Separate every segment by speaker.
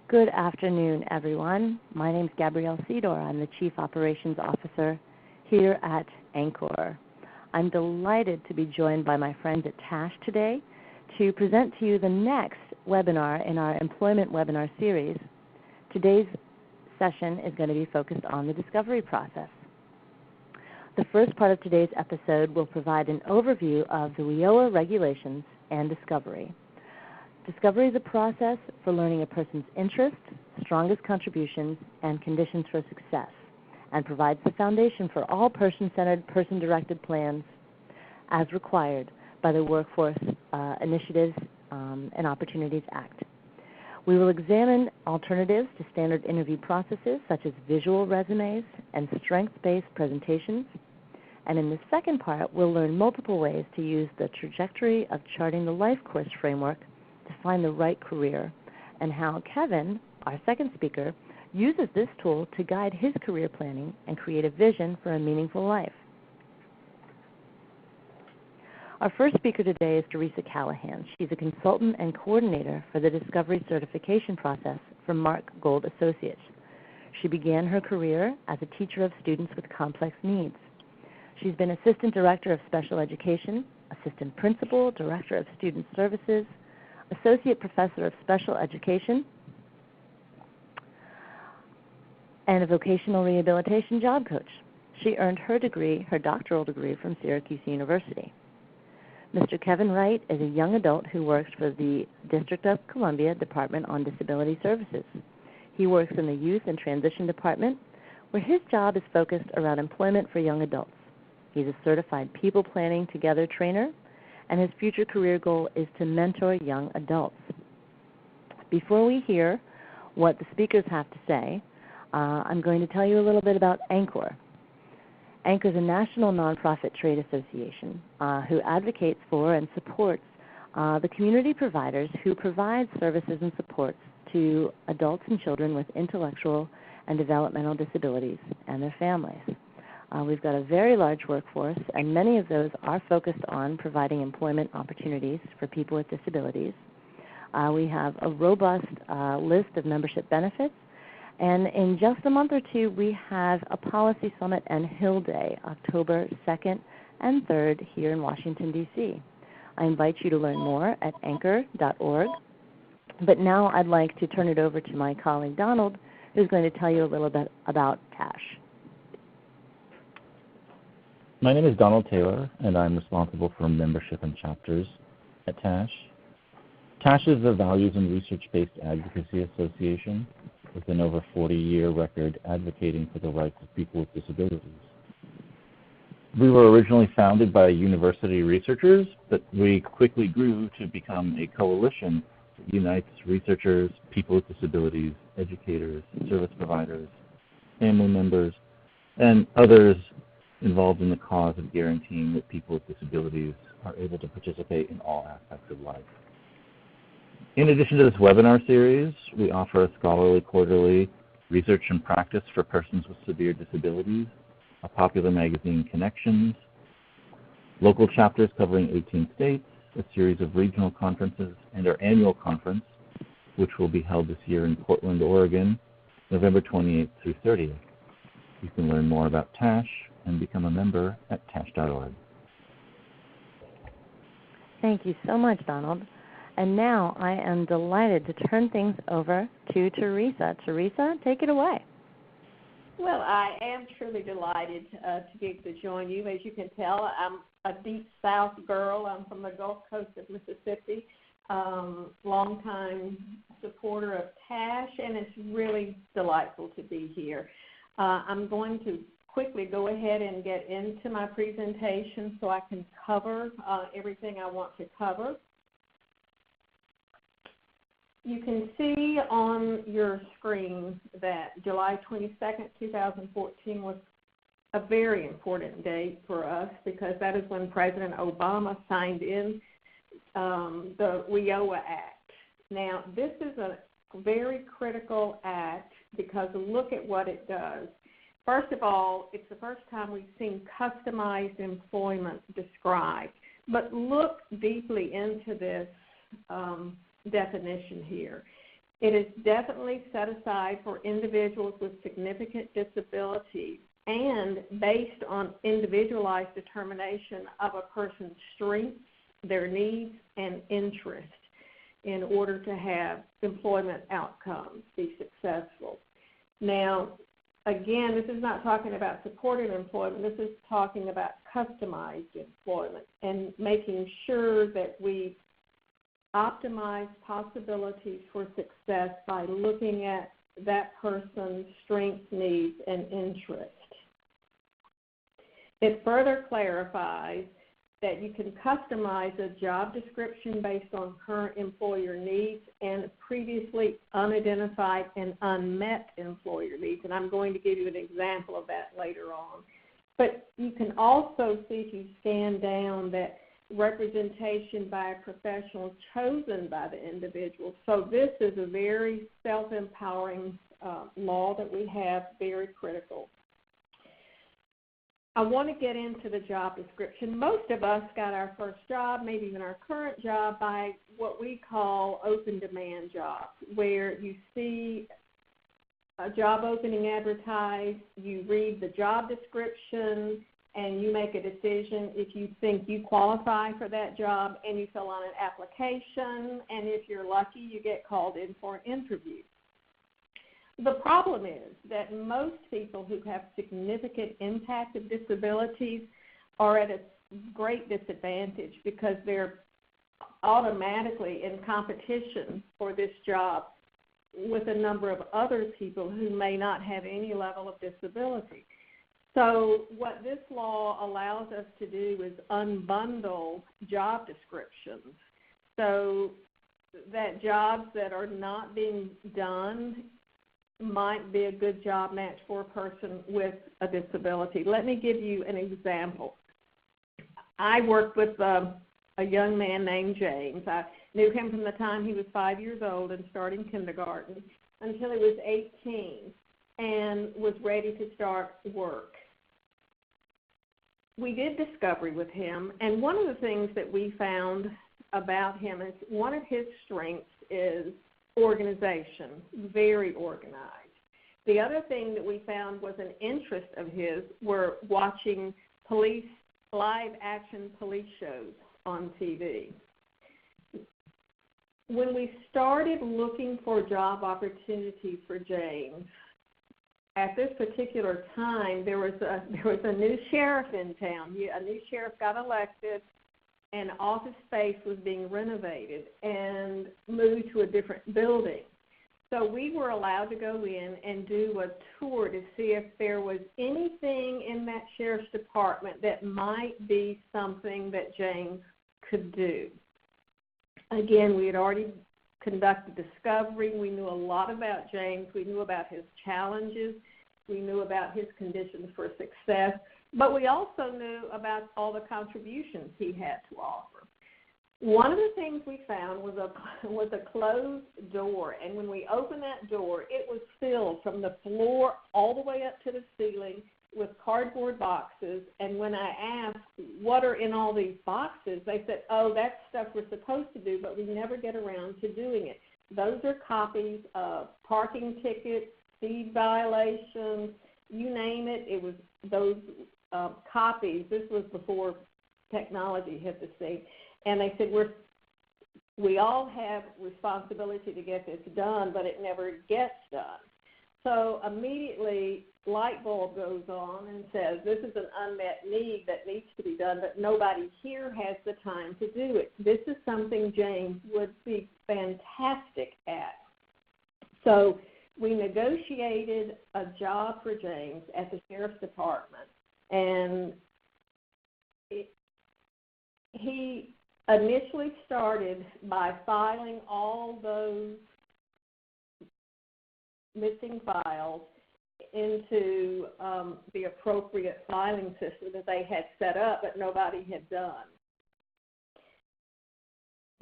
Speaker 1: Good afternoon, everyone. My name is Gabrielle Cedor. I'm the Chief Operations Officer here at Anchor. I'm delighted to be joined by my friends at TASH today to present to you the next webinar in our employment webinar series. Today's session is going to be focused on the discovery process. The first part of today's episode will provide an overview of the WIOA regulations and discovery. Discovery is a process for learning a person's interests, strongest contributions, and conditions for success, and provides the foundation for all person-centered, person-directed plans as required by the Workforce Initiatives and Opportunities Act. We will examine alternatives to standard interview processes such as visual resumes and strengths-based presentations. And in the second part, we'll learn multiple ways to use the trajectory of charting the life course framework to find the right career, and how Kevin, our second speaker, uses this tool to guide his career planning and create a vision for a meaningful life. Our first speaker today is Teresa Callahan. She's a consultant and coordinator for the Discovery Certification process for Mark Gold Associates. She began her career as a teacher of students with complex needs. She's been Assistant Director of Special Education, Assistant Principal, Director of Student Services, Associate Professor of Special Education, and a vocational rehabilitation job coach. She earned her degree, her doctoral degree, from Syracuse University. Mr. Kevin Wright is a young adult who works for the District of Columbia Department on Disability Services. He works in the Youth and Transition Department, where his job is focused around employment for young adults. He's a certified People Planning Together trainer, and his future career goal is to mentor young adults. Before we hear what the speakers have to say, I'm going to tell you a little bit about Anchor. Anchor is a national nonprofit trade association who advocates for and supports the community providers who provide services and supports to adults and children with intellectual and developmental disabilities and their families. We've got a very large workforce, and many of those are focused on providing employment opportunities for people with disabilities. We have a robust list of membership benefits, and in just a month or two, we have a Policy Summit and Hill Day, October 2nd and 3rd here in Washington, D.C. I invite you to learn more at anchor.org. But now I'd like to turn it over to my colleague Donald, who's going to tell you a little bit about TASH.
Speaker 2: My name is Donald Taylor, and I'm responsible for membership and chapters at TASH. TASH is a values and research-based advocacy association with an over 40-year record advocating for the rights of people with disabilities. We were originally founded by university researchers, but we quickly grew to become a coalition that unites researchers, people with disabilities, educators, service providers, family members, and others involved in the cause of guaranteeing that people with disabilities are able to participate in all aspects of life. In addition to this webinar series, we offer a scholarly quarterly research and practice for persons with severe disabilities, a popular magazine, Connections, local chapters covering 18 states, a series of regional conferences, and our annual conference, which will be held this year in Portland, Oregon, November 28th through 30th. You can learn more about TASH and become a member at tash.org.
Speaker 1: Thank you so much, Donald. And now I am delighted to turn things over to Teresa. Teresa, take it away.
Speaker 3: Well, I am truly delighted to be able to join you. As you can tell, I'm a Deep South girl. I'm from the Gulf Coast of Mississippi, longtime supporter of TASH, and it's really delightful to be here. I'm going to quickly go ahead and get into my presentation so I can cover everything I want to cover. You can see on your screen that July 22nd, 2014 was a very important date for us because that is when President Obama signed in the WIOA Act. Now, this is a very critical act because look at what it does. First of all, it's the first time we've seen customized employment described. But look deeply into this definition here. It is definitely set aside for individuals with significant disabilities and based on individualized determination of a person's strengths, their needs, and interests in order to have employment outcomes be successful. Now, again, this is not talking about supported employment. This is talking about customized employment and making sure that we optimize possibilities for success by looking at that person's strengths, needs, and interests. It further clarifies that you can customize a job description based on current employer needs and previously unidentified and unmet employer needs, and I'm going to give you an example of that later on. But you can also see, if you scan down, that representation by a professional chosen by the individual. So this is a very self-empowering law that we have, very critical. I want to get into the job description. Most of us got our first job, maybe even our current job, by what we call open demand jobs, where you see a job opening advertised, you read the job description, and you make a decision if you think you qualify for that job, and you fill out an application, and if you're lucky, you get called in for an interview. The problem is that most people who have significant impact of disabilities are at a great disadvantage because they're automatically in competition for this job with a number of other people who may not have any level of disability. So what this law allows us to do is unbundle job descriptions so that jobs that are not being done might be a good job match for a person with a disability. Let me give you an example. I worked with a young man named James. I knew him from the time he was 5 years old and starting kindergarten until he was 18 and was ready to start work. We did discovery with him, and one of the things that we found about him is one of his strengths is organization, very organized. The other thing that we found was an interest of his were watching live action police shows on TV. When we started looking for job opportunities for James, at this particular time, there was a new sheriff in town. A new sheriff got elected, and office space was being renovated and moved to a different building. So we were allowed to go in and do a tour to see if there was anything in that sheriff's department that might be something that James could do. Again, we had already conducted discovery. We knew a lot about James. We knew about his challenges. We knew about his conditions for success. But we also knew about all the contributions he had to offer. One of the things we found was a closed door, and when we opened that door, it was filled from the floor all the way up to the ceiling with cardboard boxes. And when I asked, what are in all these boxes, they said, oh, that's stuff we're supposed to do, but we never get around to doing it. Those are copies of parking tickets, speed violations, you name it. It was those copies. This was before technology hit the scene. And they said, we all have responsibility to get this done, but it never gets done. So immediately, light bulb goes on and says, this is an unmet need that needs to be done, but nobody here has the time to do it. This is something James would be fantastic at. So we negotiated a job for James at the Sheriff's Department, and he initially started by filing all those missing files into the appropriate filing system that they had set up, but nobody had done.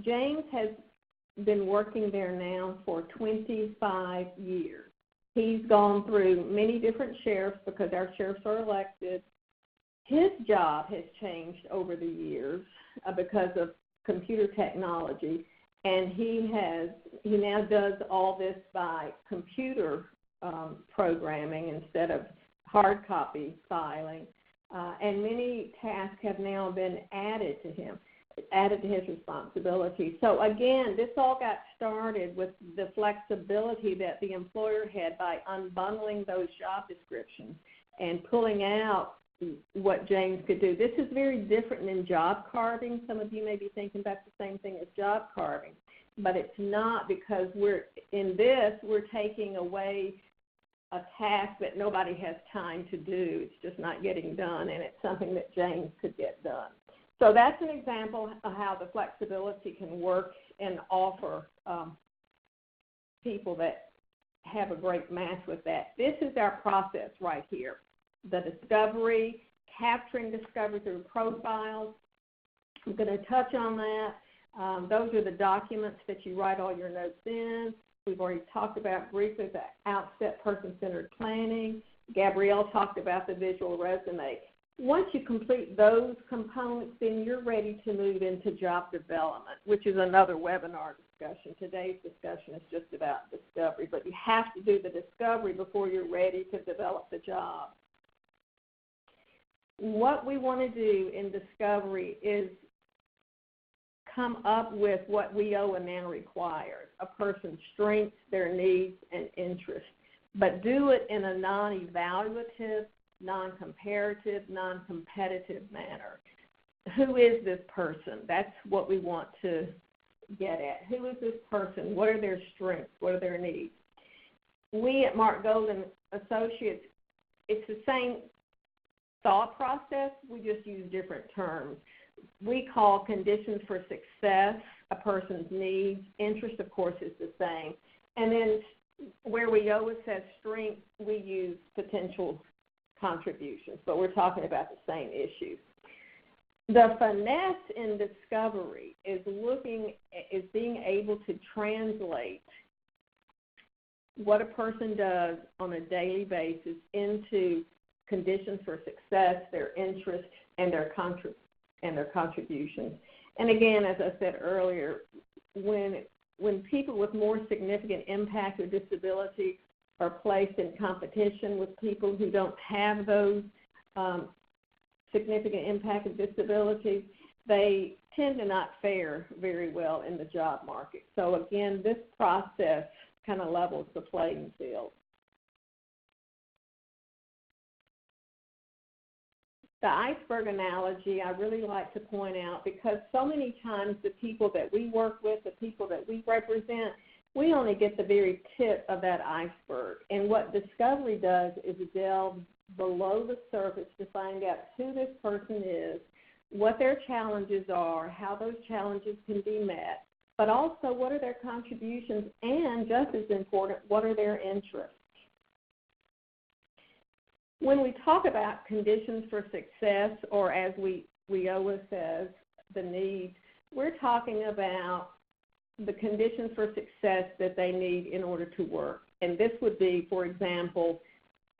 Speaker 3: James has been working there now for 25 years. He's gone through many different sheriffs because our sheriffs are elected. His job has changed over the years because of computer technology, and he now does all this by computer programming instead of hard copy filing, and many tasks have now been added to his responsibility. So again, this all got started with the flexibility that the employer had by unbundling those job descriptions and pulling out what James could do. This is very different than job carving. Some of you may be thinking that's the same thing as job carving, but it's not, because we're taking away a task that nobody has time to do. It's just not getting done, and it's something that James could get done. So that's an example of how the flexibility can work and offer people that have a great match with that. This is our process right here. The discovery, capturing discovery through profiles. I'm going to touch on that. Those are the documents that you write all your notes in. We've already talked about briefly the outset person-centered planning. Gabrielle talked about the visual resume. Once you complete those components, then you're ready to move into job development, which is another webinar discussion. Today's discussion is just about discovery, but you have to do the discovery before you're ready to develop the job. What we want to do in discovery is come up with what WIOA now requires, a person's strengths, their needs, and interests, but do it in a non-evaluative, non-comparative, non-competitive manner. Who is this person? That's what we want to get at. Who is this person? What are their strengths? What are their needs? We at Mark Golden Associates, it's the same thought process, we just use different terms. We call conditions for success a person's needs. Interest, of course, is the same. And then where we always says strength, we use potential contributions, but we're talking about the same issues. The finesse in discovery is being able to translate what a person does on a daily basis into conditions for success, their interests, and their contributions. And again, as I said earlier, when people with more significant impact or disability are placed in competition with people who don't have those significant impact or disabilities, they tend to not fare very well in the job market. So again, this process kind of levels the playing field. The iceberg analogy I really like to point out, because so many times the people that we work with, the people that we represent, we only get the very tip of that iceberg. And what discovery does is delve below the surface to find out who this person is, what their challenges are, how those challenges can be met, but also what are their contributions, and just as important, what are their interests. When we talk about conditions for success, or as WIOA says, the needs, we're talking about the conditions for success that they need in order to work. And this would be, for example,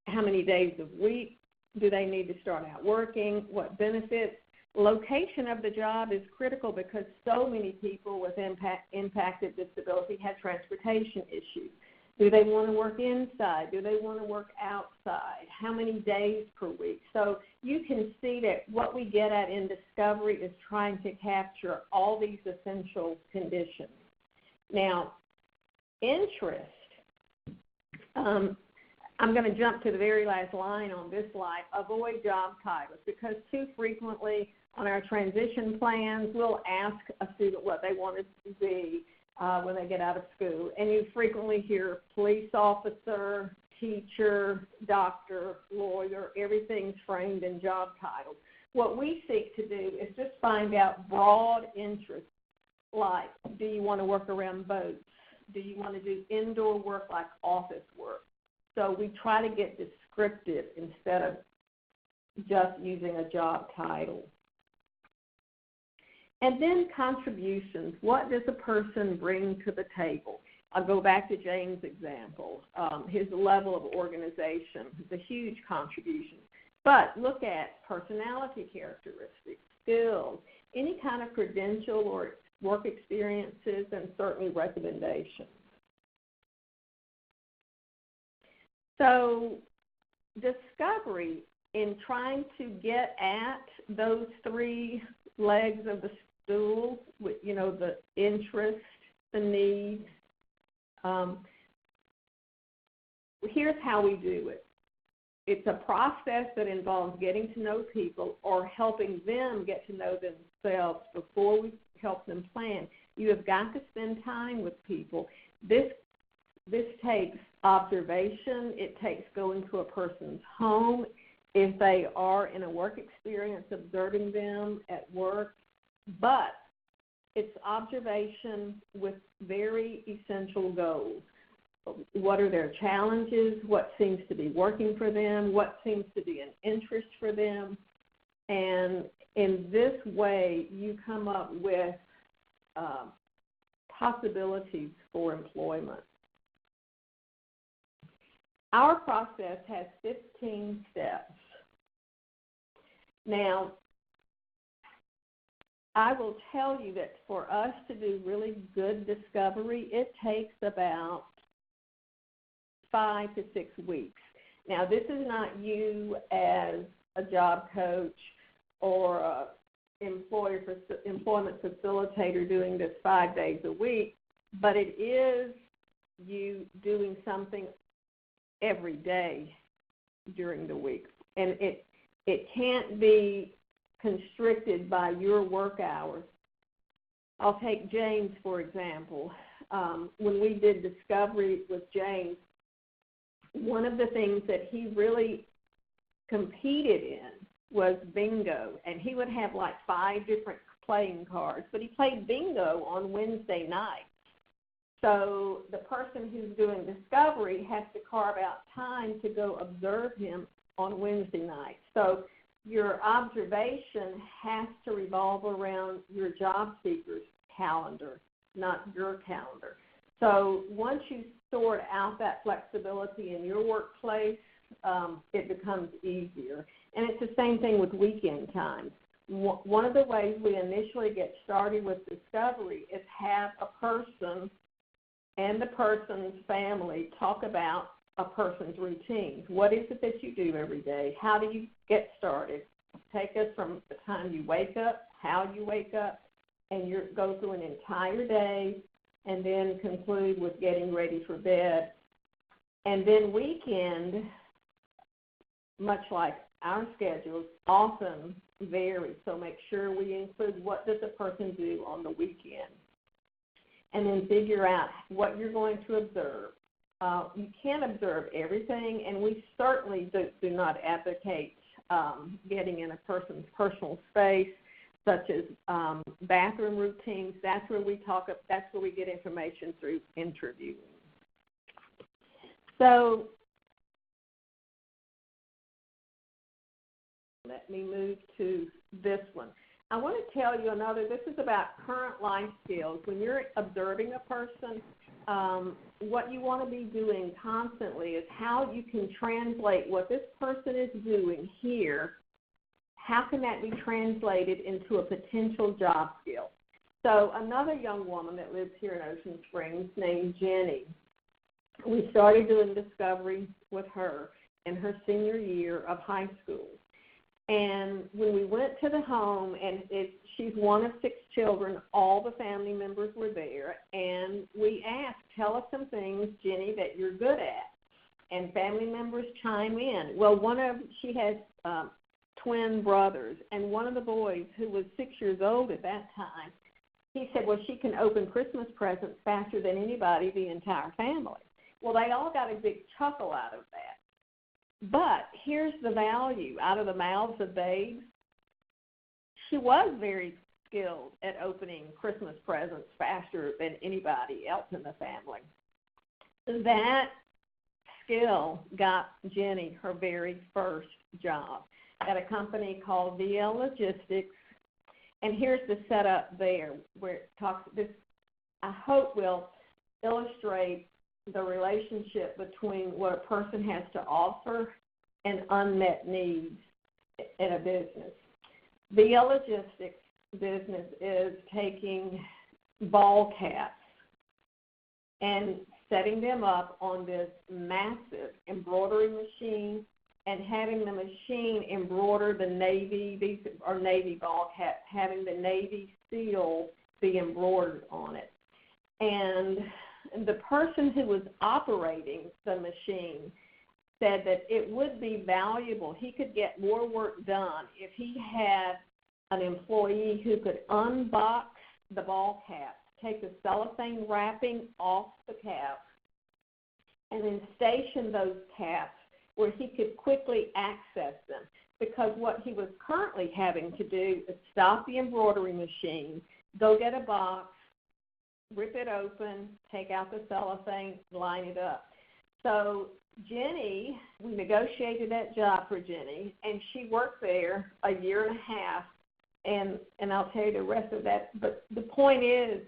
Speaker 3: how many days a week do they need to start out working, what benefits. Location of the job is critical because so many people with impacted disability have transportation issues. Do they want to work inside? Do they want to work outside? How many days per week? So you can see that what we get at in discovery is trying to capture all these essential conditions. Now, interest. I'm going to jump to the very last line on this slide. Avoid job titles, because too frequently on our transition plans, we'll ask a student what they want to be when they get out of school. And you frequently hear police officer, teacher, doctor, lawyer, everything's framed in job titles. What we seek to do is just find out broad interests, like do you want to work around boats? Do you want to do indoor work like office work? So we try to get descriptive instead of just using a job title. And then contributions. What does a person bring to the table? I'll go back to James' example. His level of organization is a huge contribution. But look at personality characteristics, skills, any kind of credential or work experiences, and certainly recommendations. So discovery, in trying to get at those three legs of the stool, the interest, the needs, here's how we do it. It's a process that involves getting to know people or helping them get to know themselves before we help them plan. You have got to spend time with people. This takes observation. It takes going to a person's home. If they are in a work experience, observing them at work. But it's observation with very essential goals. What are their challenges? What seems to be working for them? What seems to be an interest for them? And in this way, you come up with possibilities for employment. Our process has 15 steps. Now, I will tell you that for us to do really good discovery, it takes about 5 to 6 weeks. Now, this is not you as a job coach or a employment facilitator doing this 5 days a week, but it is you doing something every day during the week. And it can't be constricted by your work hours. I'll take James, for example. When we did discovery with James, one of the things that he really competed in was bingo, and he would have like 5 different playing cards, but he played bingo on Wednesday night. So the person who's doing discovery has to carve out time to go observe him on Wednesday night. So your observation has to revolve around your job seeker's calendar, not your calendar. So once you sort out that flexibility in your workplace, it becomes easier. And it's the same thing with weekend times. One of the ways we initially get started with discovery is have a person and the person's family talk about a person's routines. What is it that you do every day? How do you get started? Take us from the time you wake up, how you wake up, and you go through an entire day, and then conclude with getting ready for bed. And then weekend, much like our schedules, often vary. So make sure we include what does a person do on the weekend. And then figure out what you're going to observe. You can't observe everything, and we certainly do not advocate getting in a person's personal space, such as bathroom routines. That's where we get information through interviewing. So let me move to this one. I want to tell you this is about current life skills. When you're observing a person, what you want to be doing constantly is how you can translate what this person is doing here. How can that be translated into a potential job skill? So another young woman that lives here in Ocean Springs named Jenny, we started doing discovery with her in her senior year of high school. And when we went to the home, and she's one of 6 children, all the family members were there, and we asked, tell us some things, Jenny, that you're good at. And family members chime in. Well, she has twin brothers, and one of the boys, who was 6 years old at that time, he said, well, she can open Christmas presents faster than anybody, the entire family. Well, they all got a big chuckle out of that. But here's the value out of the mouths of babes. She was very skilled at opening Christmas presents faster than anybody else in the family. That skill got Jenny her very first job at a company called VL Logistics. And here's the setup there where it talks, this I hope will illustrate the relationship between what a person has to offer and unmet needs in a business. VL Logistics business is taking ball caps and setting them up on this massive embroidery machine and having the machine embroider the Navy, these are Navy ball caps, having the Navy seal be embroidered on it. And the person who was operating the machine said that it would be valuable. He could get more work done if he had an employee who could unbox the ball caps, take the cellophane wrapping off the caps, and then station those caps where he could quickly access them. Because what he was currently having to do is stop the embroidery machine, go get a box, rip it open, take out the cellophane, line it up. So Jenny, we negotiated that job for Jenny, and she worked there a year and a half, and I'll tell you the rest of that. But the point is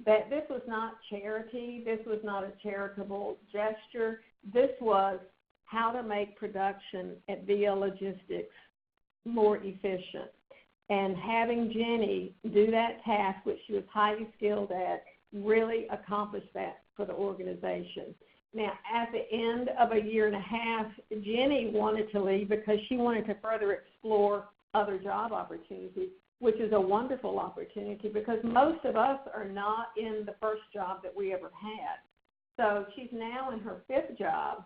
Speaker 3: that this was not charity. This was not a charitable gesture. This was how to make production at VL Logistics more efficient. And having Jenny do that task, which she was highly skilled at, really accomplished that for the organization. Now, at the end of a year and a half, Jenny wanted to leave because she wanted to further explore other job opportunities, which is a wonderful opportunity because most of us are not in the first job that we ever had. So she's now in her fifth job,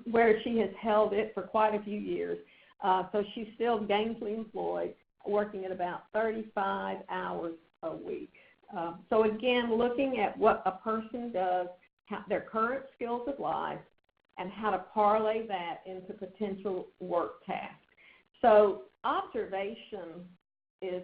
Speaker 3: where she has held it for quite a few years. So she's still gainfully employed, working at about 35 hours a week. So again, looking at what a person does, their current skills of life, and how to parlay that into potential work tasks. So observation is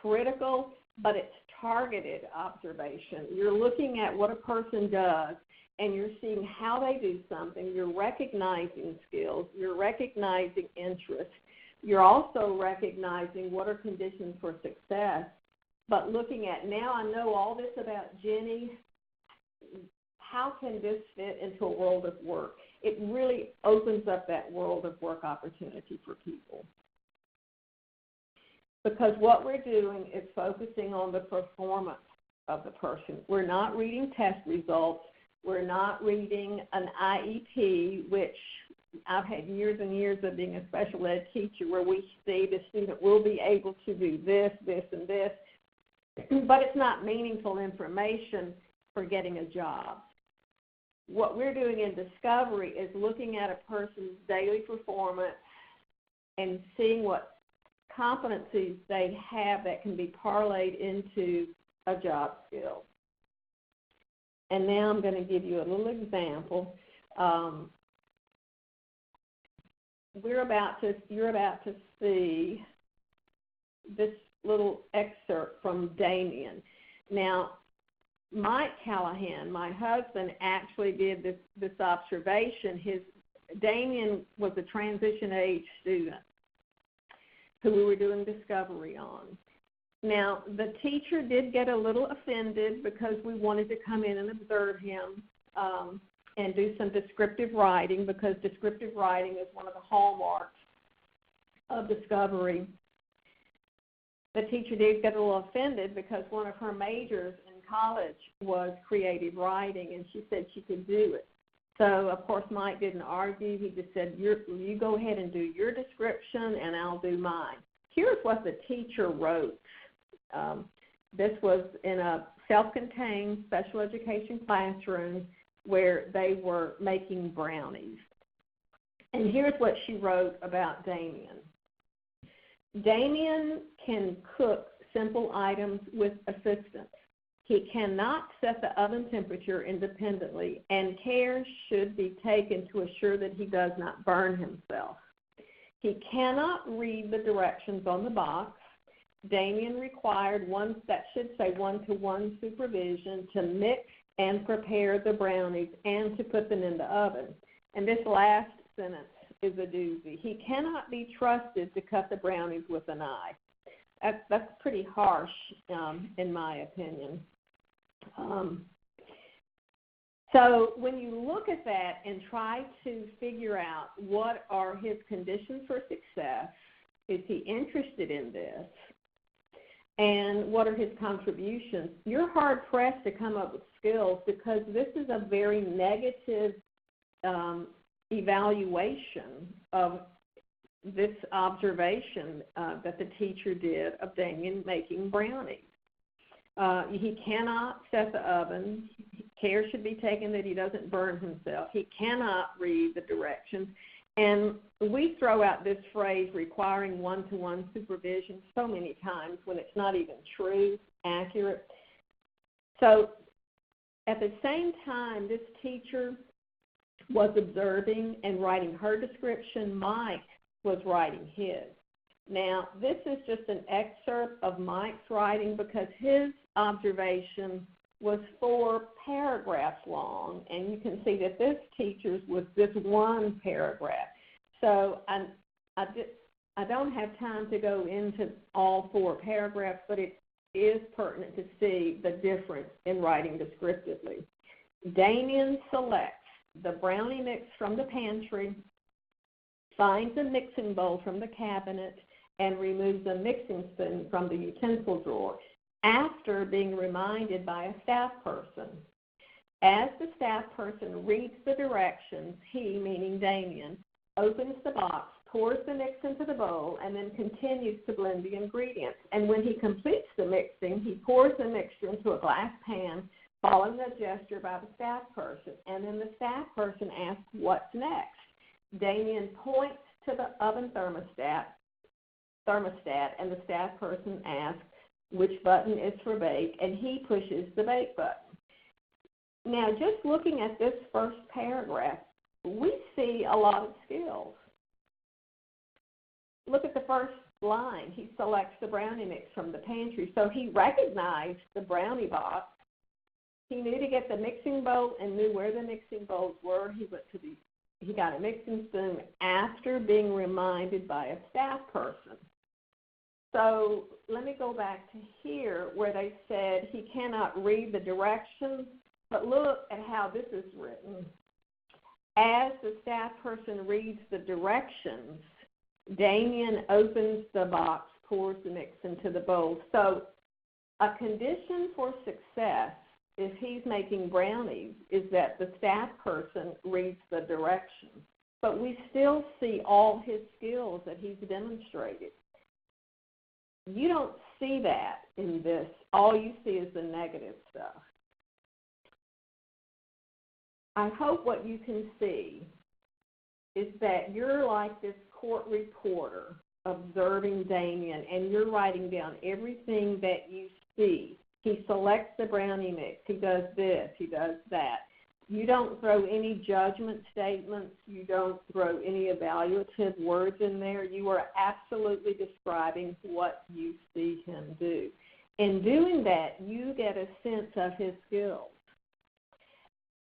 Speaker 3: critical, but it's targeted observation. You're looking at what a person does, and you're seeing how they do something. You're recognizing skills. You're recognizing interests. You're also recognizing what are conditions for success. But looking at, now I know all this about Jenny, how can this fit into a world of work? It really opens up that world of work opportunity for people. Because what we're doing is focusing on the performance of the person. We're not reading test results. We're not reading an IEP, which I've had years and years of being a special ed teacher where we see the student will be able to do this, this, and this, but it's not meaningful information for getting a job. What we're doing in Discovery is looking at a person's daily performance and seeing what competencies they have that can be parlayed into a job skill. And now I'm going to give you a little example. You're about to see this little excerpt from Damien. Now, Mike Callahan, my husband, actually did this observation. Damien was a transition age student who we were doing Discovery on. Now, the teacher did get a little offended because we wanted to come in and observe him and do some descriptive writing, because descriptive writing is one of the hallmarks of Discovery. The teacher did get a little offended because one of her majors in college was creative writing, and she said she could do it. So, of course, Mike didn't argue. He just said, you go ahead and do your description, and I'll do mine. Here's what the teacher wrote. This was in a self-contained special education classroom where they were making brownies. And here's what she wrote about Damien. Damien can cook simple items with assistance. He cannot set the oven temperature independently, and care should be taken to assure that he does not burn himself. He cannot read the directions on the box. Damien required one-to-one supervision to mix and prepare the brownies and to put them in the oven. And this last sentence is a doozy. He cannot be trusted to cut the brownies with a knife. That's pretty harsh, in my opinion. So when you look at that and try to figure out what are his conditions for success, is he interested in this? and what are his contributions. You're hard-pressed to come up with skills because this is a very negative evaluation of this observation that the teacher did of Damien making brownies. He cannot set the oven. Care should be taken that he doesn't burn himself. He cannot read the directions. And we throw out this phrase, requiring one-to-one supervision, so many times when it's not even true, accurate. So at the same time, this teacher was observing and writing her description. Mike was writing his. Now, this is just an excerpt of Mike's writing because his observation was 4 paragraphs long, and you can see that this teacher's was just 1 paragraph. So I don't have time to go into all 4 paragraphs, but it is pertinent to see the difference in writing descriptively. Damien selects the brownie mix from the pantry, finds a mixing bowl from the cabinet, and removes a mixing spoon from the utensil drawer after being reminded by a staff person. As the staff person reads the directions, he, meaning Damien, opens the box, pours the mix into the bowl, and then continues to blend the ingredients. And when he completes the mixing, he pours the mixture into a glass pan, following a gesture by the staff person. And then the staff person asks, "What's next?" Damien points to the oven thermostat, and the staff person asks, "Which button is for bake?" and he pushes the bake button. Now, just looking at this first paragraph, we see a lot of skills. Look at the first line. He selects the brownie mix from the pantry. So he recognized the brownie box. He knew to get the mixing bowl and knew where the mixing bowls were. He got a mixing spoon after being reminded by a staff person. So let me go back to here where they said he cannot read the directions, but look at how this is written. As the staff person reads the directions, Damien opens the box, pours the mix into the bowl. So a condition for success, if he's making brownies, is that the staff person reads the directions. But we still see all his skills that he's demonstrated. You don't see that in this. All you see is the negative stuff. I hope what you can see is that you're like this court reporter observing Damien, and you're writing down everything that you see. He selects the brownie mix. He does this. He does that. You don't throw any judgment statements. You don't throw any evaluative words in there. You are absolutely describing what you see him do. In doing that, you get a sense of his skills.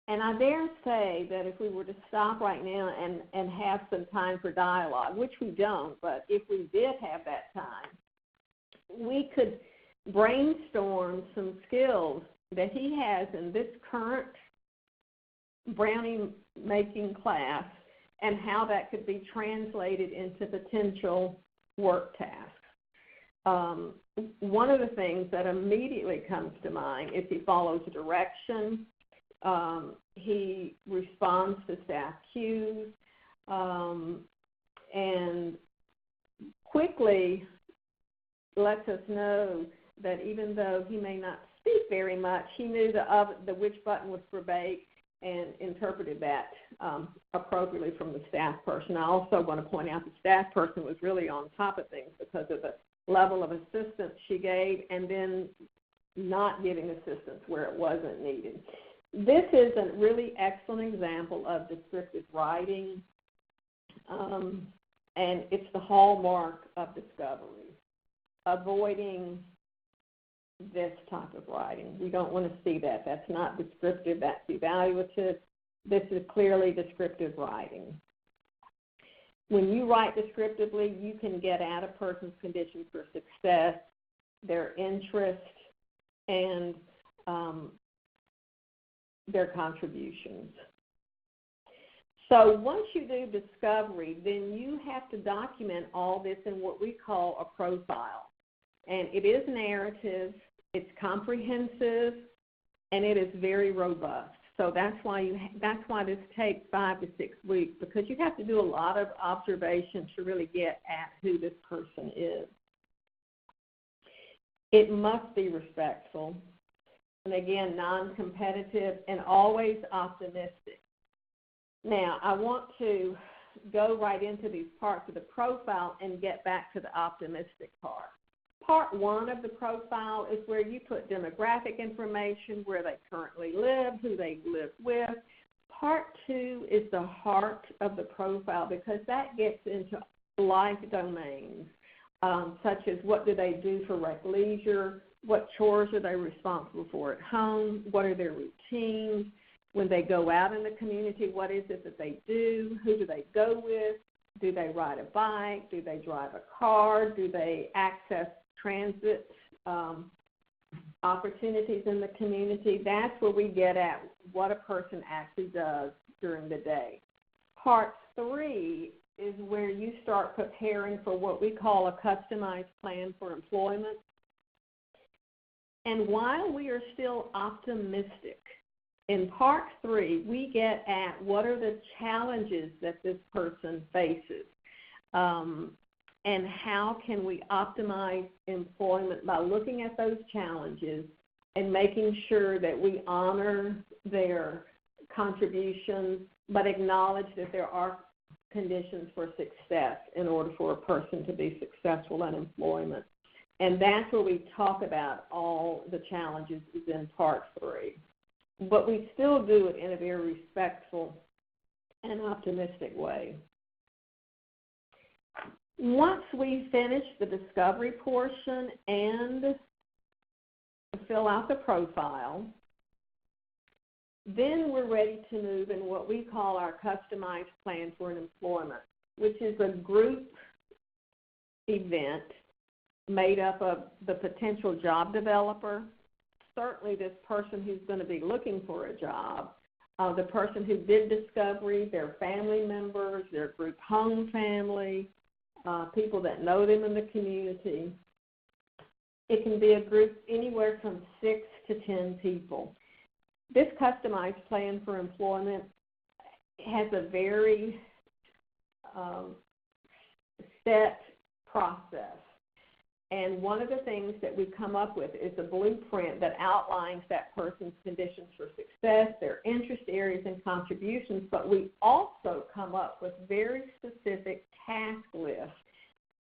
Speaker 3: And I dare say that if we were to stop right now and have some time for dialogue, which we don't, but if we did have that time, we could brainstorm some skills that he has in this current brownie making class and how that could be translated into potential work tasks. One of the things that immediately comes to mind is he follows direction. He responds to staff cues, and quickly lets us know that even though he may not speak very much, he knew the which button was for bake and interpreted that appropriately from the staff person. I also want to point out the staff person was really on top of things because of the level of assistance she gave and then not giving assistance where it wasn't needed. This is a really excellent example of descriptive writing, and it's the hallmark of discovery, avoiding this type of writing. We don't want to see that. That's not descriptive. That's evaluative. This is clearly descriptive writing. When you write descriptively, you can get at a person's conditions for success, their interest, and their contributions. So once you do discovery, then you have to document all this in what we call a profile. And it is narrative, it's comprehensive, and it is very robust. So that's why this takes 5 to 6 weeks, because you have to do a lot of observation to really get at who this person is. It must be respectful, and again, non-competitive, and always optimistic. Now, I want to go right into these parts of the profile and get back to the optimistic part. Part 1 of the profile is where you put demographic information, where they currently live, who they live with. Part 2 is the heart of the profile, because that gets into life domains, such as what do they do for rec leisure, what chores are they responsible for at home, what are their routines, when they go out in the community, what is it that they do, who do they go with, do they ride a bike, do they drive a car, do they access transit opportunities in the community. That's where we get at what a person actually does during the day. Part 3 is where you start preparing for what we call a customized plan for employment. And while we are still optimistic, in Part 3, we get at what are the challenges that this person faces, and how can we optimize employment by looking at those challenges and making sure that we honor their contributions, but acknowledge that there are conditions for success in order for a person to be successful in employment. And that's where we talk about all the challenges is in Part 3. But we still do it in a very respectful and optimistic way. Once we finish the discovery portion and fill out the profile, then we're ready to move in what we call our customized plan for an employment, which is a group event made up of the potential job developer, certainly this person who's going to be looking for a job, the person who did discovery, their family members, their group home family, people that know them in the community. It can be a group anywhere from 6 to 10 people. This customized plan for employment has a very set process. And one of the things that we come up with is a blueprint that outlines that person's conditions for success, their interest areas and contributions, but we also come up with very specific task lists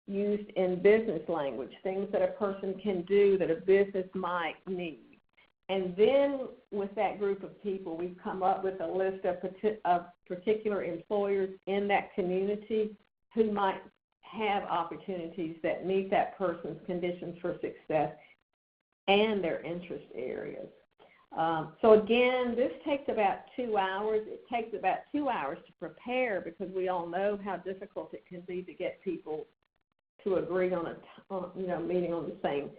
Speaker 3: used in business language, things that a person can do that a business might need. And then with that group of people, we come up with a list of particular employers in that community who might have opportunities that meet that person's conditions for success and their interest areas. So again, this takes about 2 hours. It takes about 2 hours to prepare because we all know how difficult it can be to get people to agree on a meeting on the same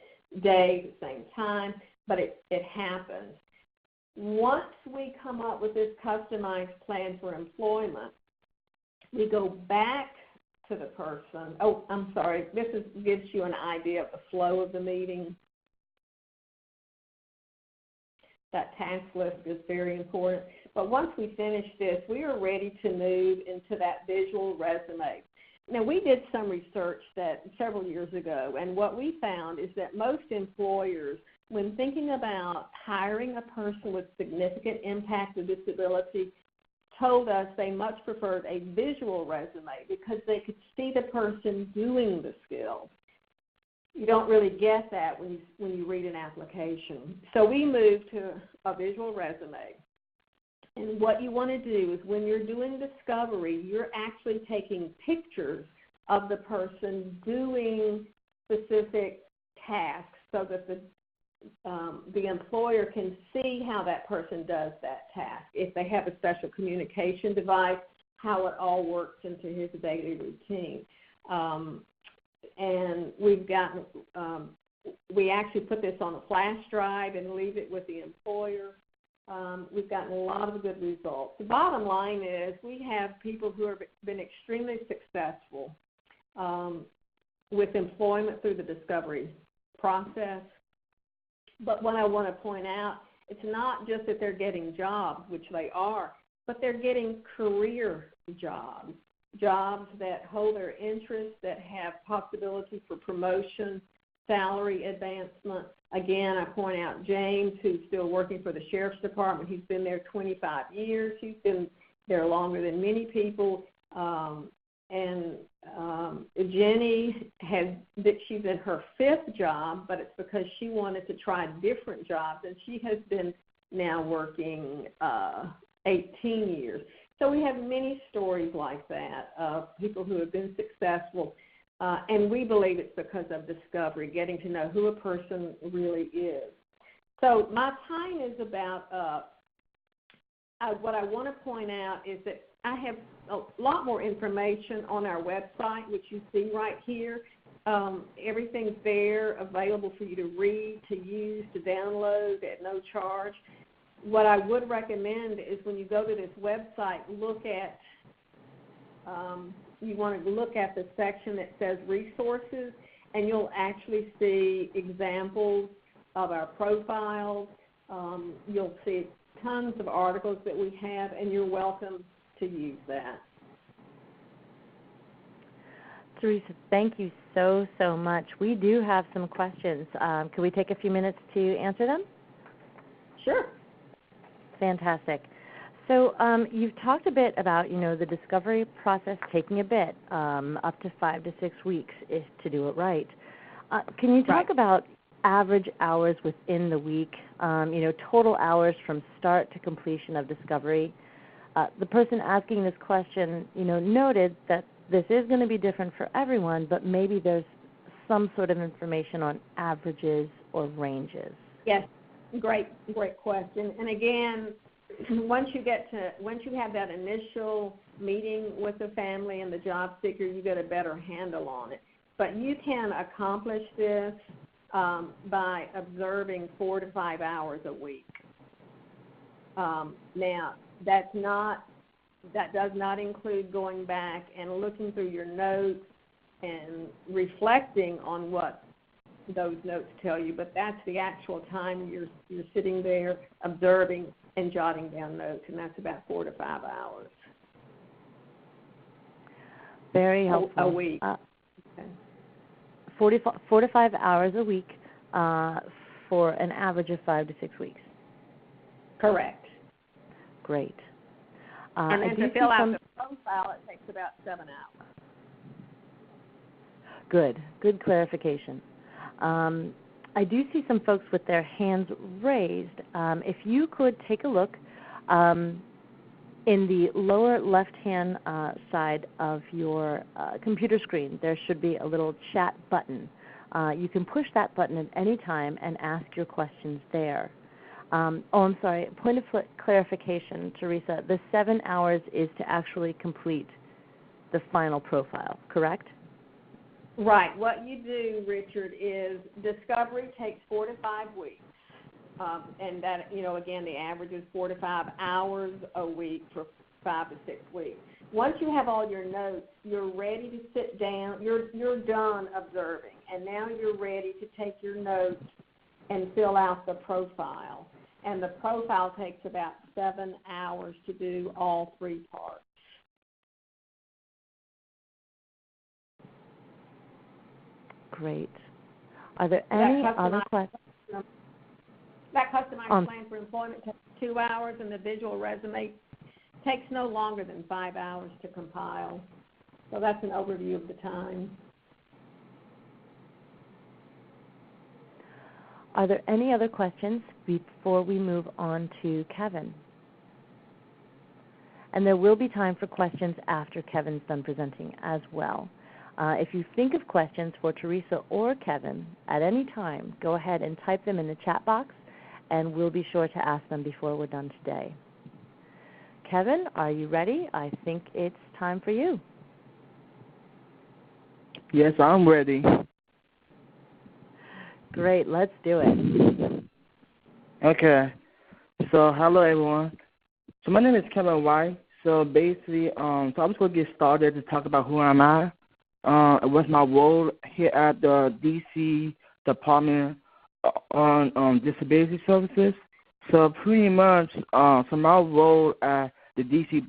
Speaker 3: day, the same time, but it happens. Once we come up with this customized plan for employment, we go back to the person. Oh, I'm sorry. This gives you an idea of the flow of the meeting. That task list is very important. But once we finish this, we are ready to move into that visual resume. Now, we did some research that several years ago, and what we found is that most employers, when thinking about hiring a person with significant impact or disability, told us they much preferred a visual resume because they could see the person doing the skills. You don't really get that when you read an application. So we moved to a visual resume. And what you want to do is when you're doing discovery, you're actually taking pictures of the person doing specific tasks so that the employer can see how that person does that task. If they have a special communication device, how it all works into his daily routine. And we actually put this on a flash drive and leave it with the employer. We've gotten a lot of good results. The bottom line is we have people who have been extremely successful with employment through the discovery process. But what I want to point out, it's not just that they're getting jobs, which they are, but they're getting career jobs, jobs that hold their interest, that have possibility for promotion, salary advancement. Again, I point out James, who's still working for the Sheriff's Department. He's been there 25 years. He's been there longer than many people. Jenny she's in her 5th job, but it's because she wanted to try different jobs, and she has been now working 18 years. So we have many stories like that of people who have been successful, and we believe it's because of discovery, getting to know who a person really is. So my time is about up. What I want to point out is that I have a lot more information on our website, which you see right here. Everything's there available for you to read, to use, to download at no charge. What I would recommend is when you go to this website, you want to look at the section that says resources, and you'll actually see examples of our profiles. You'll see tons of articles that we have, and you're welcome to use that.
Speaker 1: Teresa, thank you so much. We do have some questions. Can we take a few minutes to answer them?
Speaker 3: Sure.
Speaker 1: Fantastic. So you've talked a bit about, the discovery process taking a bit, up to 5 to 6 weeks to do it right. Can you talk about average hours within the week, total hours from start to completion of discovery? The person asking this question, noted that this is going to be different for everyone, but maybe there's some sort of information on averages or ranges.
Speaker 3: Yes, great question. And again, once you have that initial meeting with the family and the job seeker, you get a better handle on it. But you can accomplish this by observing 4 to 5 hours a week. Now, that does not include going back and looking through your notes and reflecting on what those notes tell you, but that's the actual time you're sitting there observing and jotting down notes, and that's about 4 to 5 hours.
Speaker 1: Very helpful.
Speaker 3: A week.
Speaker 1: Okay. 4 to 5 hours a week for an average of 5 to 6 weeks.
Speaker 3: Correct.
Speaker 1: Great.
Speaker 3: And then to fill out the profile, it takes about 7 hours.
Speaker 1: Good clarification. I do see some folks with their hands raised. If you could take a look in the lower left-hand side of your computer screen, there should be a little chat button. You can push that button at any time and ask your questions there. I'm sorry, point of clarification, Teresa. The 7 hours is to actually complete the final profile, correct?
Speaker 3: Right. What you do, Richard, is discovery takes 4 to 5 weeks. And that, again, the average is 4 to 5 hours a week for 5 to 6 weeks. Once you have all your notes, you're ready to sit down. You're done observing, and now you're ready to take your notes and fill out the profile. And the profile takes about 7 hours to do all 3 parts.
Speaker 1: Great. Are there any other questions?
Speaker 3: That customized plan for employment takes 2 hours, and the visual resume takes no longer than 5 hours to compile. So that's an overview of the time.
Speaker 1: Are there any other questions before we move on to Kevin? And there will be time for questions after Kevin's done presenting as well. If you think of questions for Teresa or Kevin at any time, go ahead and type them in the chat box, and we'll be sure to ask them before we're done today. Kevin, are you ready? I think it's time for you.
Speaker 4: Yes, I'm ready.
Speaker 1: Great, let's do it.
Speaker 4: Okay. So, hello, everyone. So, my name is Kevin Wright. So, basically, so I'm just going to get started to talk about who am I. What's my role here at the DC Department on Disability Services. So pretty much, so my role at the DC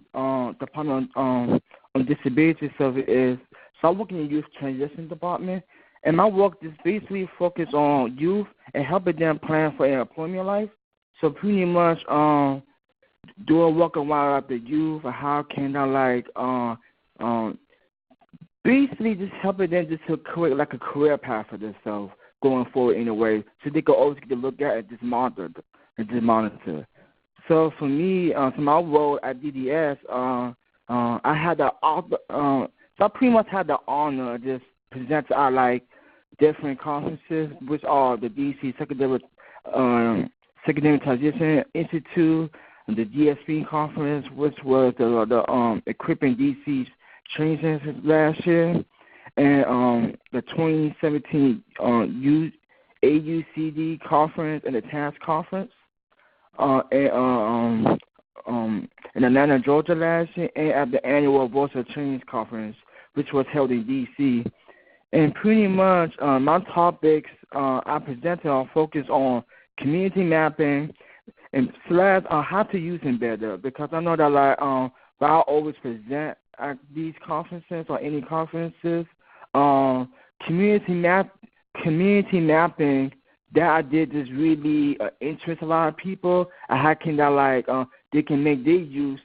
Speaker 4: Department on Disability Service is, so I work in the Youth Transition Department, and my work is basically focused on youth and helping them plan for their employment life. So pretty much doing work around the youth, and how can I basically just helping them just to create like a career path for themselves going forward in a way, so they can always get to look at and just monitor. So for me, so my role at DDS, I had the so I pretty much had the honor of just present at like different conferences, which are the DC Secondary Transition Institute, and the DSP conference, which was the equipping DC's training center last year, and the 2017 AUCD conference and the TASC conference, in Atlanta, Georgia last year, and at the annual Voice of Change conference, which was held in DC. And pretty much my topics I presented are focused on community mapping and / how to use them better, because I know that I always present at these conferences or any conferences, community mapping that I did just really interest a lot of people, and how can that they can make their use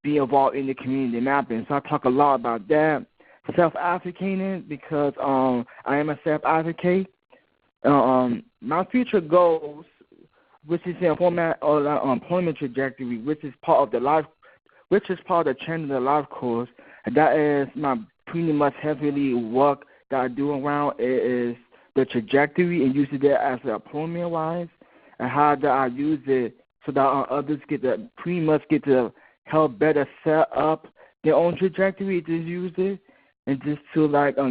Speaker 4: be involved in the community mapping. So I talk a lot about that. Self-advocating, because I am a self-advocate. My future goals, which is in format of employment trajectory, which is part of the Change the Life course. And that is my pretty much heavily work that I do around is the trajectory and using that as employment wise, and how that I use it so that others get to help better set up their own trajectory to use it, and just to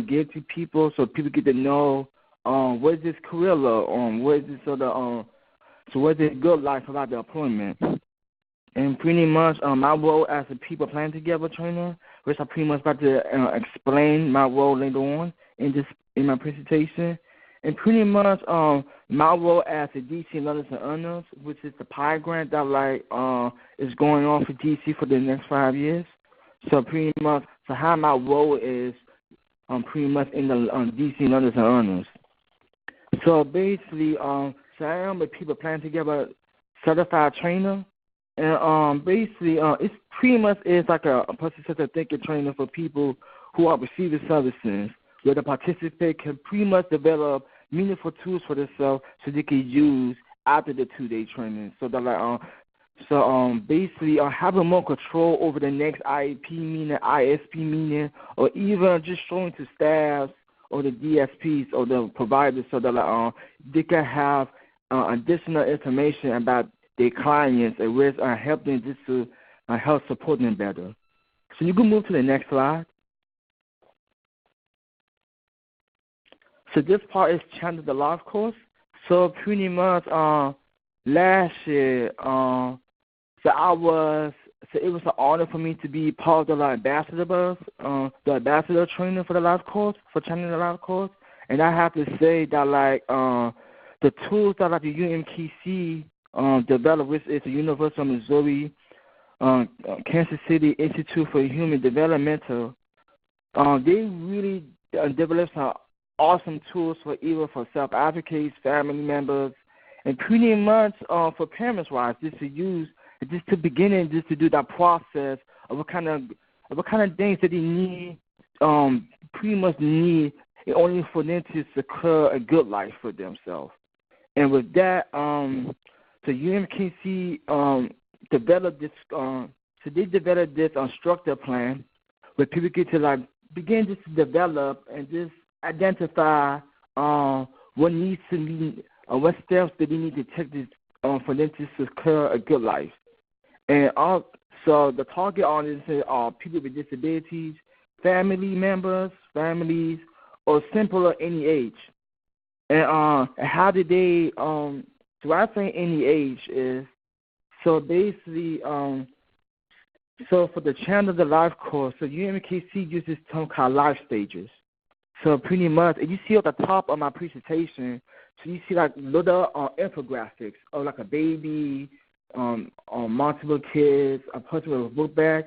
Speaker 4: give to people so people get to know what is this career look, what is this so what's this good life about the employment. And pretty much my role as a people plan together trainer, which I pretty much about to explain my role later on in my presentation. And pretty much my role as a DC Learners and Earners, which is the PI grant that is going on for DC for the next 5 years. So pretty much, so how my role is pretty much in the DC Learners and Earners. So basically, so I am a people plan together certified trainer. And basically, it's pretty much is like a person-centered thinking training for people who are receiving services, where the participant can pretty much develop meaningful tools for themselves so they can use after the 2-day training. So that basically having more control over the next IEP meeting, ISP meeting, or even just showing to staff or the DSPs or the providers so that they can have additional information about their clients and ways help them just to help support them better. So you can move to the next slide. So this part is Channel the Life course. So pretty much last year, it was an honor for me to be part of the ambassador training for the Life course, for Channel the Life course. And I have to say that the tools that the UMKC developed, which is the University of Missouri, Kansas City Institute for Human Developmental, they really developed some awesome tools for self-advocates, family members, and pretty much for parents-wise, just to use, just to begin and just to do that process of what kind of things that they need, pretty much need in order for them to secure a good life for themselves. And with that, so UMKC developed this. So they developed this structure plan where people get to begin just to develop and just identify what needs to be, what steps that they need to take for them to secure a good life. And so the target audiences are people with disabilities, family members, families, or simpler any age. And how did they? So I say any age is, so basically, so for the Channel the Life course, so UMKC uses term called life stages. So pretty much, if you see at the top of my presentation, so you see like little infographics of like a baby, multiple kids, a person with a book bag.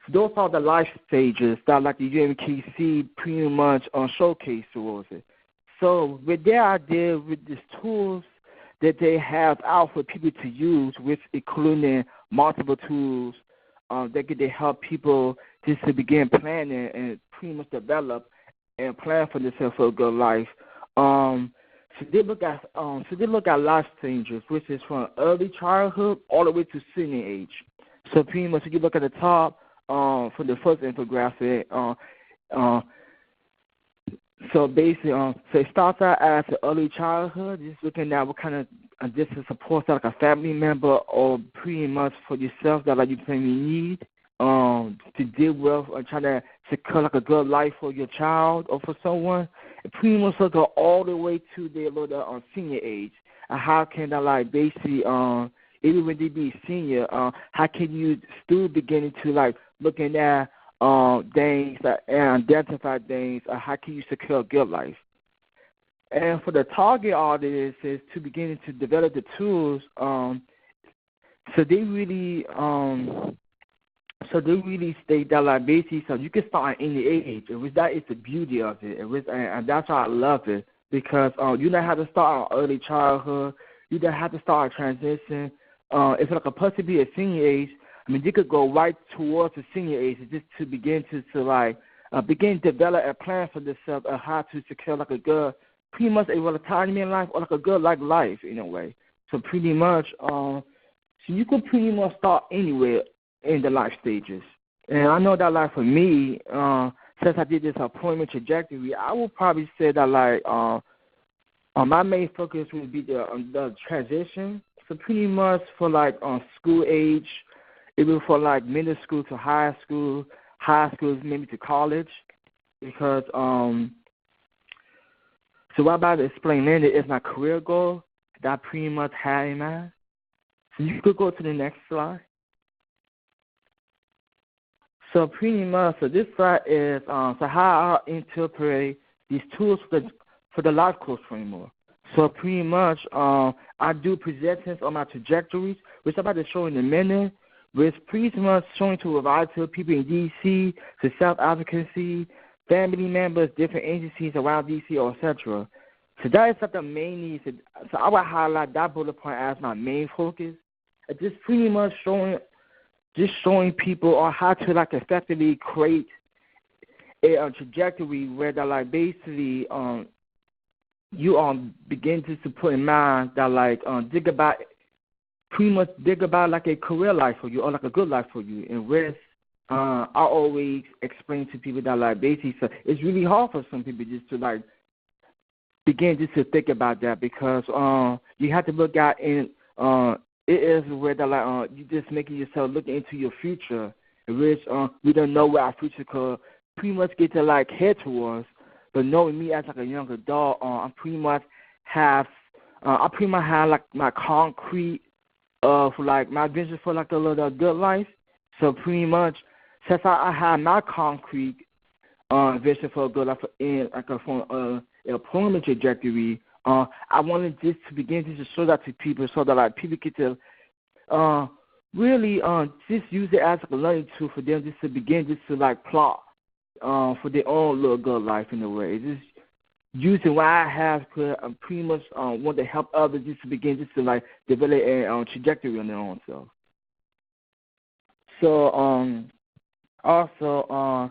Speaker 4: So those are the life stages that like the UMKC pretty much showcase towards it. So with their idea, with these tools that they have out for people to use, with including multiple tools that could help people just to begin planning and pretty much develop and plan for themselves for a good life. So they look at life stages, which is from early childhood all the way to senior age. So pretty much, if you look at the top for the first infographic, so basically, so it starts out as early childhood, just looking at what kind of distance support like a family member or pretty much for yourself that like you claim you need to deal with or try to secure like a good life for your child or for someone. It pretty much go all the way to their little senior age. And how can that like basically even when they be senior, how can you still beginning to like looking at things and identify things, how can you secure a good life? And for the target audience is to begin to develop the tools. So they really state that like basically, so you can start at any age. That is the beauty of it. And that's why I love it, because you don't have to start on early childhood. You don't have to start a transition. If like a person be at senior age, I mean, you could go right towards the senior age just to begin to begin to develop a plan for themselves of how to secure like a good, pretty much a retirement life or like a good like life in a way. So pretty much, so you could pretty much start anywhere in the life stages. And I know that like for me, since I did this appointment trajectory, I would probably say that like my main focus would be the transition. So pretty much for like school age, even for like middle school to high school maybe to college, because so what I'm about to explain later is my career goal that I pretty much had in mind. So you could go to the next slide. So pretty much, so this slide is so how I interpret these tools for the life coach framework. So pretty much, I do presentations on my trajectories, which I'm about to show in a minute, which pretty much showing to a variety of people in D.C., to self-advocacy, family members, different agencies around D.C., or etc. So that is like the main need. So I would highlight that bullet point as my main focus. It's just pretty much showing people on how to like effectively create a trajectory where that like basically you begin to put in mind that like dig about like a career life for you or like a good life for you. And with I always explain to people that like basically so it's really hard for some people just to like begin just to think about that, because you have to look at in it is where that like you just making yourself look into your future, which we don't know where our future could pretty much get to like head towards. But knowing me as like a young adult, I pretty much have like my concrete for like my vision for like a little good life. So pretty much since I have my concrete vision for a good life in like a employment trajectory, I wanted just to begin to just show that to people so that like people get to really just use it as like a learning tool for them just to begin just to like plot for their own little good life in a way. Just using what I have to pretty much want to help others just to begin just to like develop a trajectory on their own self. So also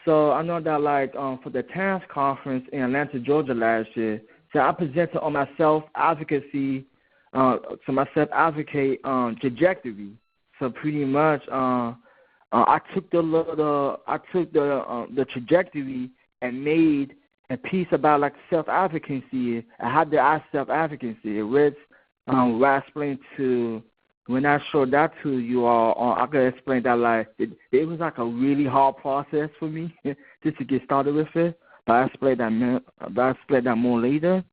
Speaker 4: so I know that like for the TANS conference in Atlanta, Georgia last year, so I presented on my self-advocacy, trajectory. So pretty much I took the trajectory and made a piece about like self-advocacy and how did I self-advocacy, which where I explained to, when I showed that to you all, I could explain that like it was like a really hard process for me just to get started with it. But I explained that more later.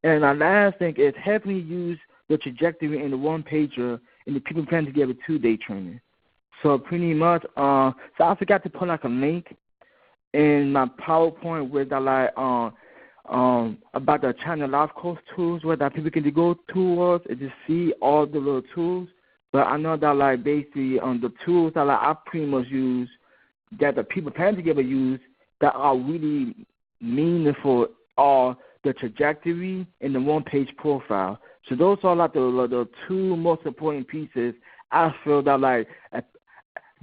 Speaker 4: And my last thing is heavily use the trajectory in the one pager and the people plan to give a 2-day training. So pretty much, so I forgot to put like a link in my PowerPoint where that about the China Life Course tools where that people can go towards and just see all the little tools. But I know that basically the tools that I pretty much use that the people plan together use that are really meaningful are the trajectory and the one-page profile. So those are the two most important pieces I feel that I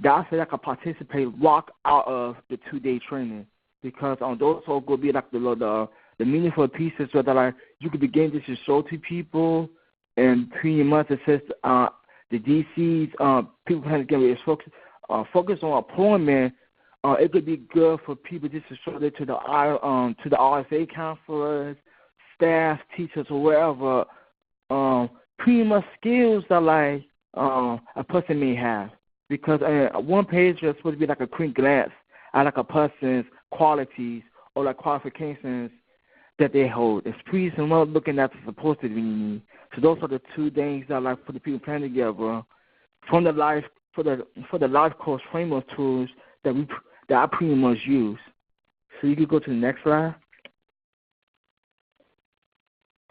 Speaker 4: can participate, walk out of the 2-day training because those are going to be the meaningful pieces so that you can begin to show to people and pretty much assist the DCs, people plan together focus on employment. It could be good for people just to show it to the RSA counselors, staff, teachers, or wherever. Pretty much skills that a person may have, because one page is supposed to be like a quick glance at a person's qualities or qualifications that they hold. It's pretty similar looking at the supposed to be. So those are the two things that for the people planning together from the life for the life course framework tools that I pretty much use. So you could go to the next slide.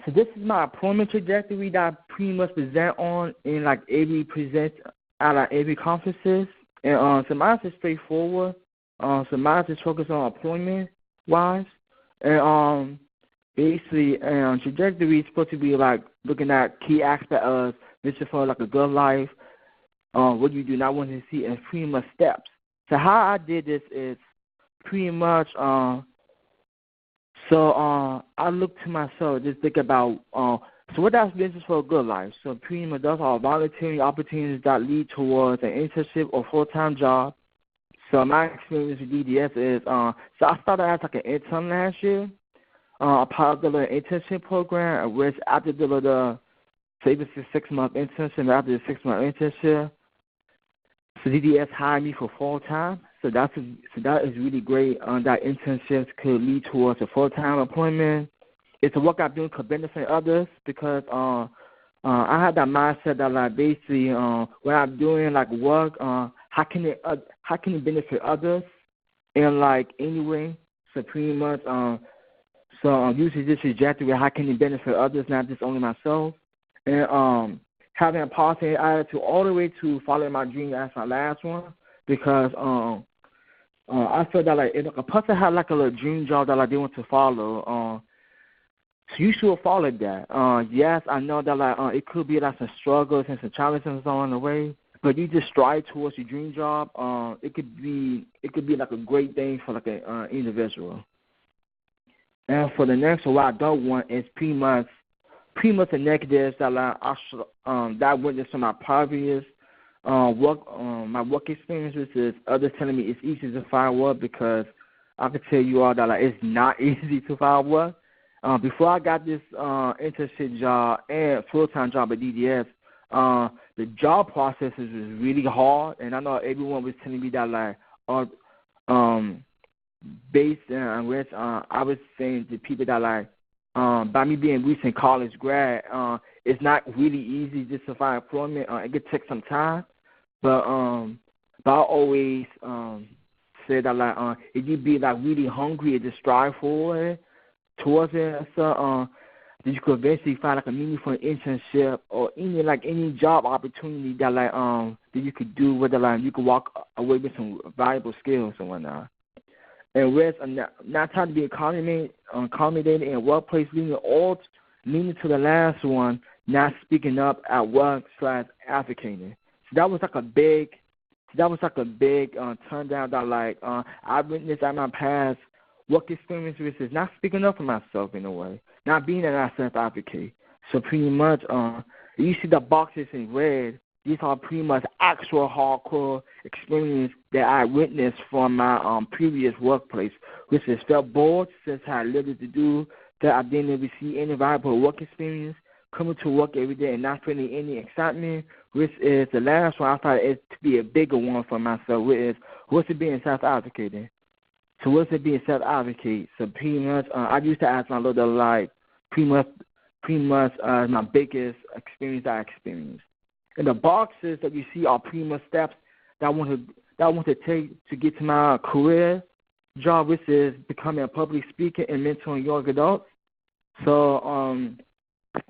Speaker 4: So this is my employment trajectory that I pretty much present on in every present at every conferences. And so mine is straightforward. So mine is focused on employment wise. And basically trajectory is supposed to be looking at key aspects of this is for a good life, what you do not want to see, and pretty much steps. So how I did this is pretty much I look to myself, just think about so what that's business for a good life. So pretty much those are volunteering opportunities that lead towards an internship or full-time job. So my experience with DDS is so I started as an intern last year. A part of the internship program, which after the say this is 6-month internship, after the 6-month internship, so DDS hired me for full time. So that is really great. That internships could lead towards a full-time employment. It's a work I'm doing could benefit others because I had that mindset that basically when I'm doing work, how can it benefit others in any way? So pretty much so using this trajectory, how can it benefit others, not just only myself? And having a positive attitude all the way to following my dream as my last one, because I feel that if a person had a little dream job that they want to follow, so you should follow that. Yes, I know that it could be some struggles and some challenges along the way, but you just strive towards your dream job. It could be a great thing for an individual. And for the next one, what I don't want is pretty much the negatives that I witnessed from my previous my work experience, which is others telling me it's easy to find work, because I can tell you all that it's not easy to find work. Before I got this internship job and full-time job at DDS, the job process was really hard, and I know everyone was telling me that based on which I was saying to people that by me being recent college grad, it's not really easy just to find employment. It could take some time, but I always say that if you be really hungry and just strive forward towards it, so that you could eventually find a meaningful internship or any job opportunity that that you could do, whether you could walk away with some valuable skills and whatnot. And with not trying to be accommodated in workplace, leading to the last one, not speaking up at work /advocating. So that was a big turn down that I witnessed at my past work experience, which is not speaking up for myself in a way, not being an self-advocate. So pretty much, you see the boxes in red. These are pretty much actual hardcore experience that I witnessed from my previous workplace, which is felt bored since I had little to do, that I didn't receive any valuable work experience, coming to work every day and not feeling any excitement, which is the last one I thought it to be a bigger one for myself, which is what's it being self-advocating. So what's it being self-advocate? So pretty much, I used to ask my little pretty much my biggest experience I experienced. And the boxes that you see are pretty much steps that I want to take to get to my career job, which is becoming a public speaker and mentoring young adults. So,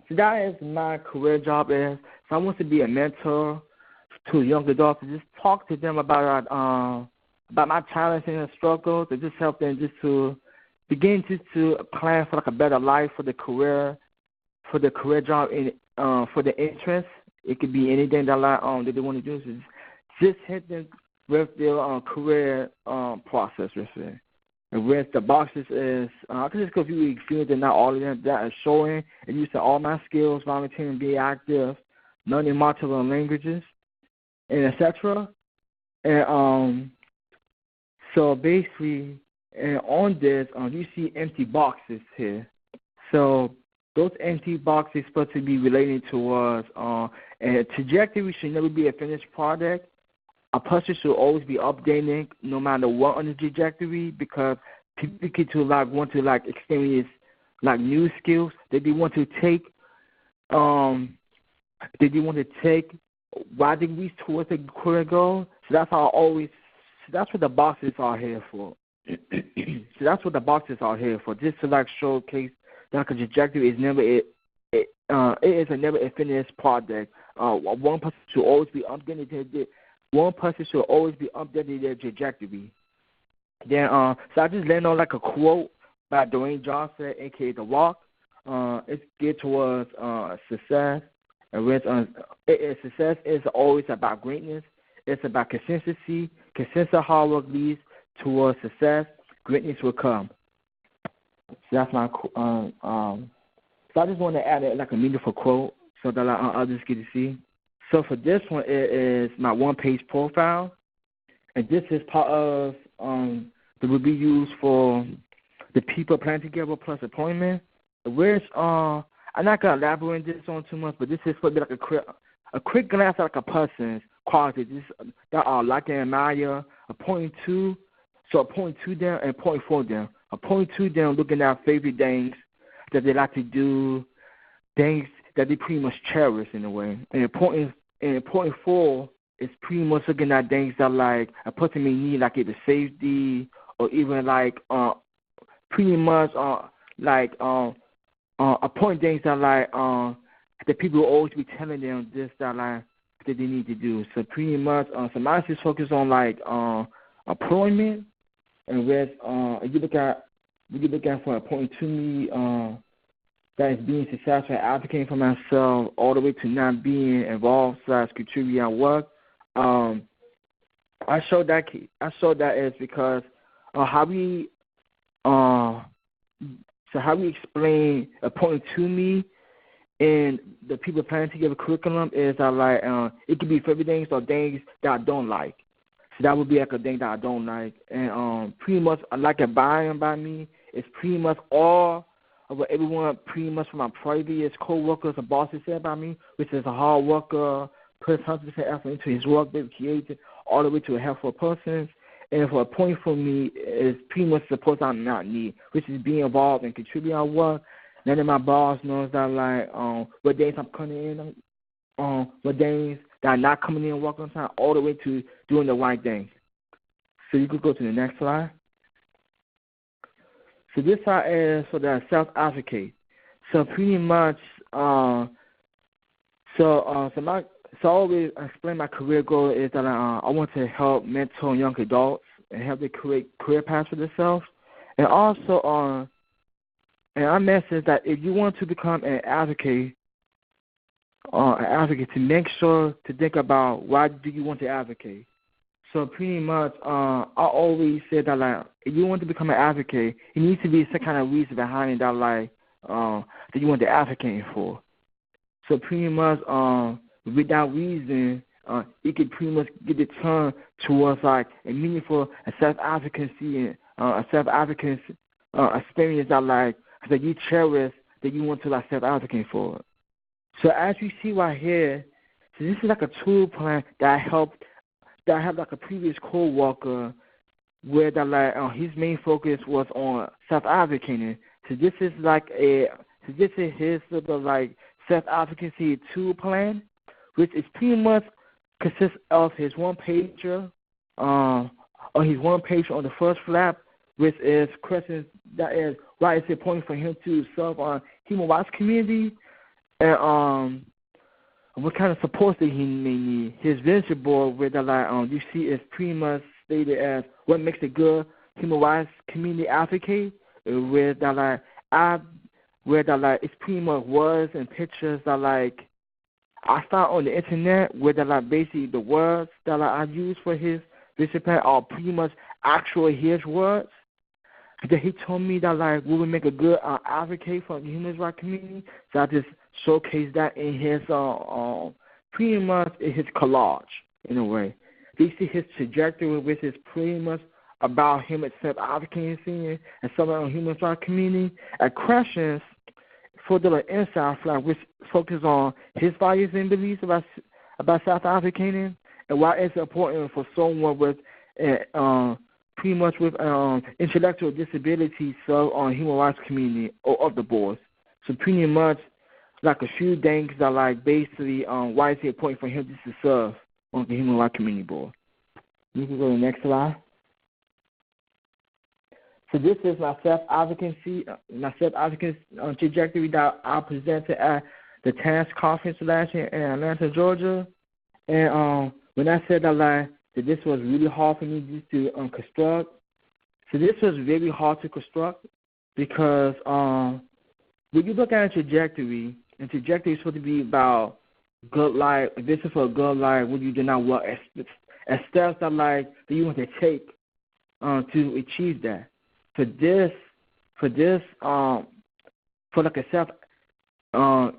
Speaker 4: so that is my career job is. So I want to be a mentor to young adults and just talk to them about my talents and struggles, and just help them just to begin to plan for like a better life for the career job and for the interest. It could be anything that they want to do. So just hit them with their career process with it. And with the boxes is, I can just go through the experience and not all of them that are showing and using all my skills, volunteering, being active, learning multiple languages, and etc. And so basically, and on this, you see empty boxes here. So those empty boxes supposed to be relating towards a trajectory should never be a finished product. A person should always be updating no matter what on the trajectory, because people get to want to experience new skills that they want to take while they reach towards the career goal. So that's that's what the boxes are here for. So that's what the boxes are here for, just to showcase that a trajectory is never it is a never a finished project. One person should always be updating. One person should always be updating their trajectory. Then, so I just landed on a quote by Dwayne Johnson, aka The Rock. It's geared towards success. And success is always about greatness. It's about consistency. Consistent hard work leads towards success. Greatness will come. So that's my so I just want to add a meaningful quote so that others get to see. So for this one, it is my one-page profile, and this is part of that will be used for the people planning together plus appointment. Where's I'm not gonna elaborate this on too much, but this is for a quick glance at a person's qualities that are like and admire. A point to them and point for them. A point to them, looking at favorite things that they like to do, things that they pretty much cherish in a way. And point for is pretty much looking at things that a person may need, like either safety or even pretty much appoint things that that people will always be telling them this that they need to do. So pretty much so mine is focused on employment, and with if you look at for a point to me that is being successful and advocating for myself all the way to not being involved / contributing at work. I showed that is because how we explain a point to me and the people planning together curriculum is that it could be for everything or things that I don't like. So that would be a thing that I don't like. And pretty much a buy-in by me is pretty much all of what everyone pretty much from my previous co-workers and bosses said about me, which is a hard worker, puts 100% effort into his work, very creative, all the way to a helpful person. And for a point for me is pretty much the post I not need, which is being involved and contributing at work. None of my boss knows that what days I'm coming in, what days that I'm not coming in work on time, all the way to doing the right thing. So you could go to the next slide. So this slide is for the self-advocate. So pretty much, so I always explain my career goal is that I want to help mentor young adults and help them create career paths for themselves. And also, and I message that if you want to become an advocate to make sure to think about why do you want to advocate. So pretty much, I always say that if you want to become an advocate, it needs to be some kind of reason behind it that that you want to advocate for. So pretty much, with that reason, it could pretty much get it turned towards a meaningful self-advocacy and self-advocacy experience that you cherish, that you want to self-advocate for. So as you see right here, so this is a tool plan that I have a previous co-worker where his main focus was on self-advocating. So this is his sort of self-advocacy tool plan, which is pretty much consists of his one pager, on the first flap, which is questions that is why is it important for him to serve on human rights community, and what kind of support that he may need. His vision board, where you see is pretty much stated as what makes a good human rights community advocate, where it's pretty much words and pictures that I found on the internet, where basically the words that I use for his vision plan are pretty much actual his words. That he told me that we would make a good advocate for the human rights community. So I just showcased that in his pretty much in his collage in a way. You see his trajectory, which is pretty much about him at self-advocacy and some of the human rights community. And questions for the inside flag, which focus on his values and beliefs about self-advocating and why it's important for someone with pretty much with intellectual disabilities serve on human rights community or of the boards. So pretty much a few things that basically why is it important for him just to serve on the human rights community board. You can go to the next slide. So this is my self-advocacy trajectory that I presented at the TANS conference last year in Atlanta, Georgia. And when I said that this was really hard for me just to construct, so this was very hard to construct because when you look at a trajectory, and trajectory is supposed to be about good life, this is for a good life when you do not work as steps that you want to take to achieve that. For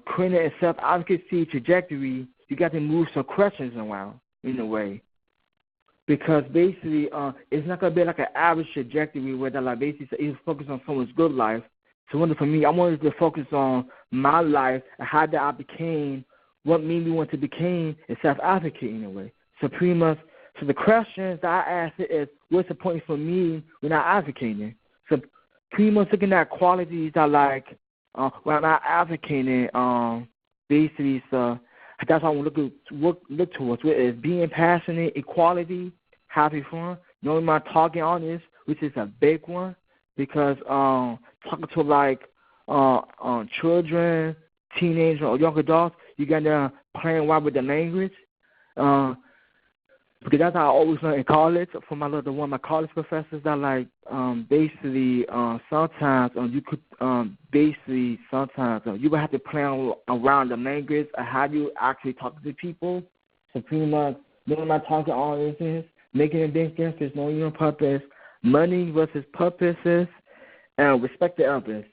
Speaker 4: creating a self-advocacy trajectory, you got to move some questions around in a way. Because basically, it's not going to be an average trajectory where basically it's focused on someone's good life. So for me, I wanted to focus on my life and how that I became, what made me want to become a self-advocate in a way. So pretty much, so the questions that I asked is, what's the point for me when I'm advocating? So pretty much looking at qualities that when I'm not advocating, basically, so that's how I want to look towards, which is being passionate, equality, having fun, knowing my target audience, which is a big one, because talking to children, teenagers, or young adults, you got to play around with the language. Because that's how I always learned in college from one of my college professors that basically sometimes you could sometimes you would have to play around the language of how you actually talk to people. So pretty much knowing my target audiences, making a big difference, knowing your purpose, money versus purposes, and respect the others.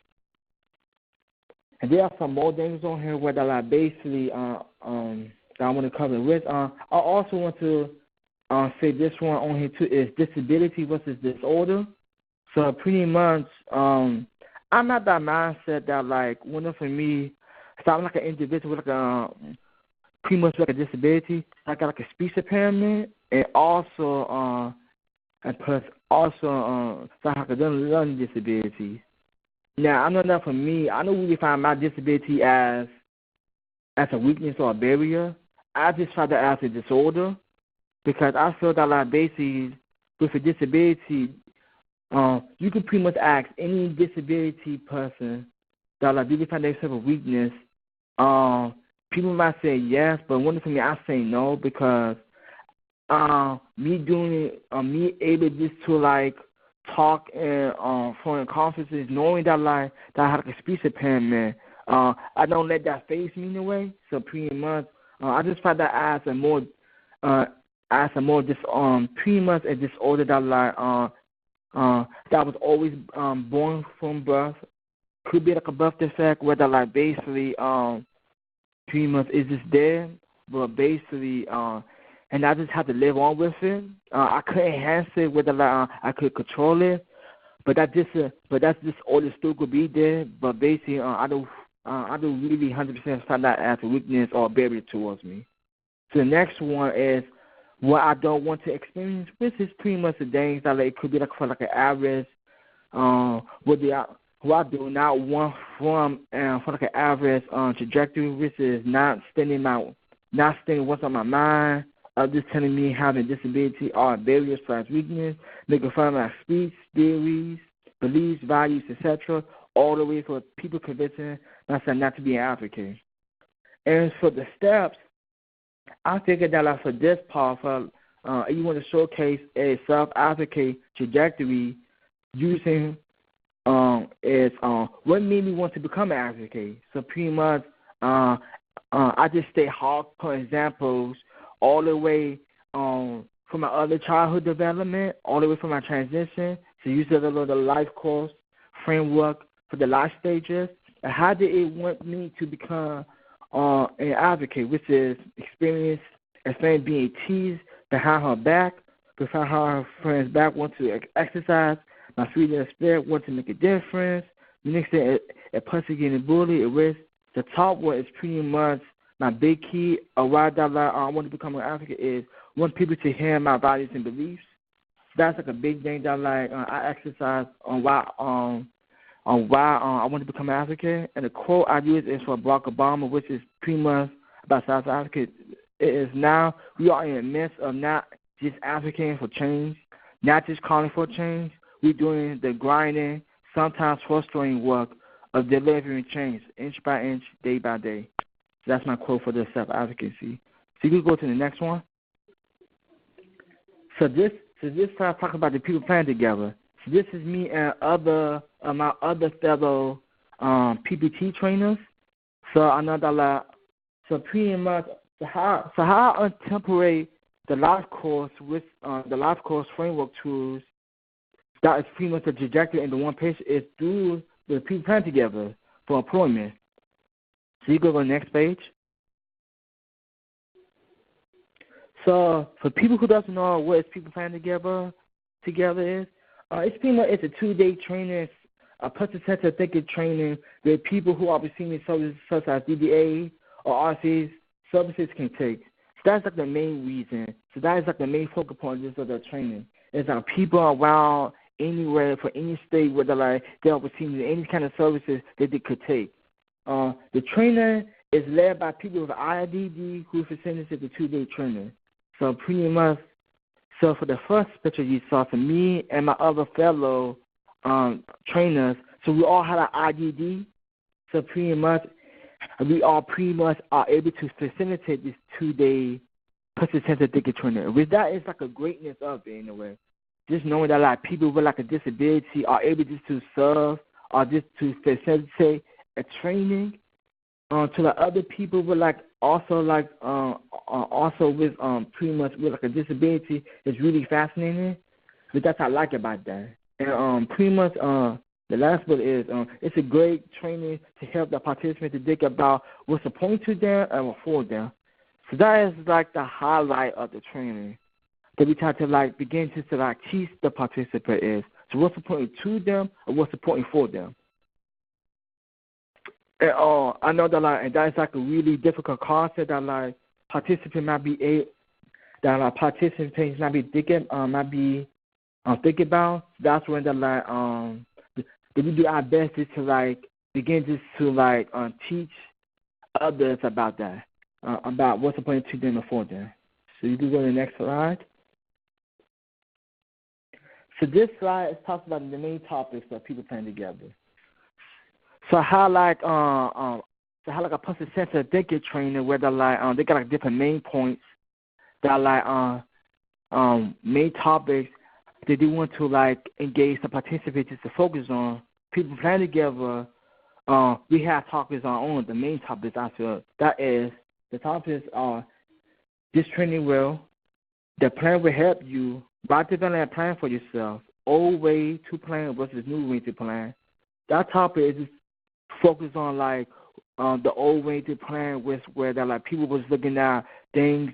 Speaker 4: And there are some more things on here where that basically that I want to cover with. I also want to say this one on here too is disability versus disorder. So pretty much, I'm not that mindset that one for me, so I'm an individual with pretty much a disability. I got a speech impairment and also plus also learning disabilities. Now I know that for me, I don't really find my disability as a weakness or a barrier. I just find that as a disorder. Because I feel that basically with a disability, you can pretty much ask any disability person that do they find themselves a weakness. People might say yes, but one for me, I say no because me doing it, me able just to talk in foreign conferences, knowing that that I have a speech impairment, I don't let that faze me in a way. So pretty much, I just find that as a more pretty much a disorder that that was always born from birth. Could be a birth defect where basically pretty much is just there, but basically and I just had to live on with it. I couldn't enhance it whether I could control it, but that's disorder still could be there. But basically I don't really 100% find that as a weakness or a barrier towards me. So the next one is what I don't want to experience, which is pretty much the things that it could be for an average. What I do not want from for an average trajectory, which is not spending what's on my mind, others telling me having disability or barriers for weakness, making fun of my speech, theories, beliefs, values, etc., all the way for people convincing myself not to be an advocate. And for the steps, I figured that for this part, you want to showcase a self-advocate trajectory using what made me want to become an advocate. So pretty much, I just stay hardcore examples all the way from my other childhood development, all the way from my transition. So use a little of the life course framework for the life stages. And how did it want me to become an advocate, which is experience being teased behind her back, behind her friend's back, want to exercise. My freedom of spirit want to make a difference. The next thing, a person getting bullied, a risk. The top one is pretty much my big key of why I want to become an advocate is want people to hear my values and beliefs. That's like a big thing that I exercise on why I want to become an advocate. And the quote I use is for Barack Obama, which is pretty much about self-advocate. It is now we are in the midst of not just advocating for change, not just calling for change. We're doing the grinding, sometimes frustrating work of delivering change inch by inch, day by day. So that's my quote for the self-advocacy. So you can go to the next one. So this time talking about the people playing together. So this is me and my other fellow PPT trainers. So I know that so pretty much how I incorporate the life course with the life course framework tools. That is pretty much the trajectory in the one page is through the people playing together for employment. So you go to the next page. So for people who doesn't know what is people playing together is, it's pretty much it's a 2-day training, a person-centered thinking training that people who are receiving services such as DBA or RCs services can take. So that's like the main reason. So that is like the main focal point of the training. Is people around anywhere for any state where they're receiving any kind of services that they could take. The training is led by people with IDD who facilitated the 2-day training. So pretty much, so for the first picture you saw, for me and my other fellow trainers, so we all had an IDD. So pretty much, we all pretty much are able to facilitate this 2-day person-centered thinking training. With that, it's like a greatness of it in a way. Just knowing that people with a disability are able just to serve or just to facilitate a training to the other people with also with pretty much with a disability is really fascinating. But that's what I like about that. And pretty much the last bit is it's a great training to help the participants to think about what's important to them and for them. So that is the highlight of the training that we try to begin to teach the participant is. So what's important to them and what's important for them. And I know that and that is a really difficult concept that participants might be participants might be thinking thinking about. That's when that we do our best is to begin just to teach others about that, about what's important to them and for them. So you can go to the next slide. So this slide talks about the main topics that people playing together. So how a person-centered thinking training where they got different main points that main topics that they want to engage the participants to focus on. People playing together. We have topics on the main topics. I feel that is the topics are this training will. The plan will help you by developing a plan for yourself. Old way to plan versus new way to plan. That topic is focused on the old way to plan, where people was looking at things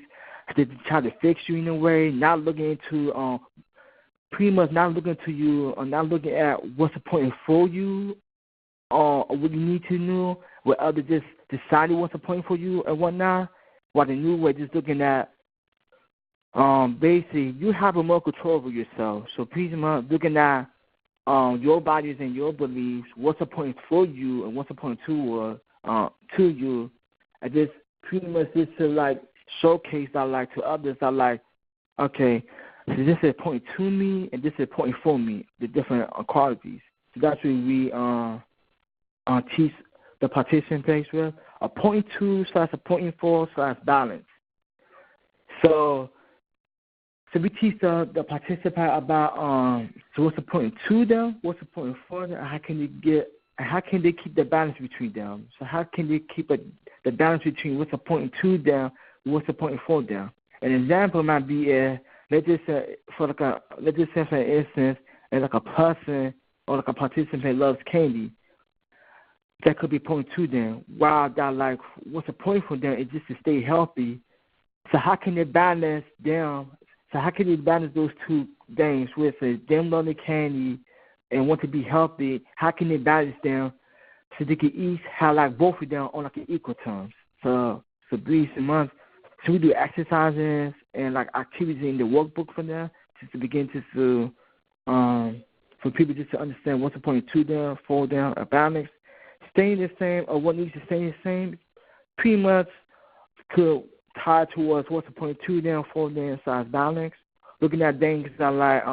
Speaker 4: to try to fix you in a way, not looking into pretty much not looking to you or not looking at what's important for you or what you need to know, where others just decided what's important for you and whatnot. While the new way just looking at basically, you have a more control over yourself. So pretty much looking at your values and your beliefs, what's important for you and what's important to you, and just pretty much just to showcase that like to others that like, okay, so this is pointing to me and this is pointing for me, the different qualities. So that's what we teach the participants with, a pointing to / a pointing for / balance. So we teach the participant about so what's the pointing to them, what's the pointing for them, and how can they keep the balance between them. So how can they keep the balance between what's the pointing to them, what's the pointing for them. An example might be let's just say for instance, like a person or like a participant loves candy. That could be pointing to them. While that like what's the point for them is just to stay healthy. So how can they balance them? So how can they balance those two things with them loving candy and want to be healthy? How can they balance them so they can each have like both of them on like an equal terms? So weeks and months. So we do exercises and like activities in the workbook for them just to begin to for people just to understand what's the point to them, for them, a balance. Staying the same or what needs to stay the same pretty much could tie towards what's the point to them, for them, size balance. Looking at things that like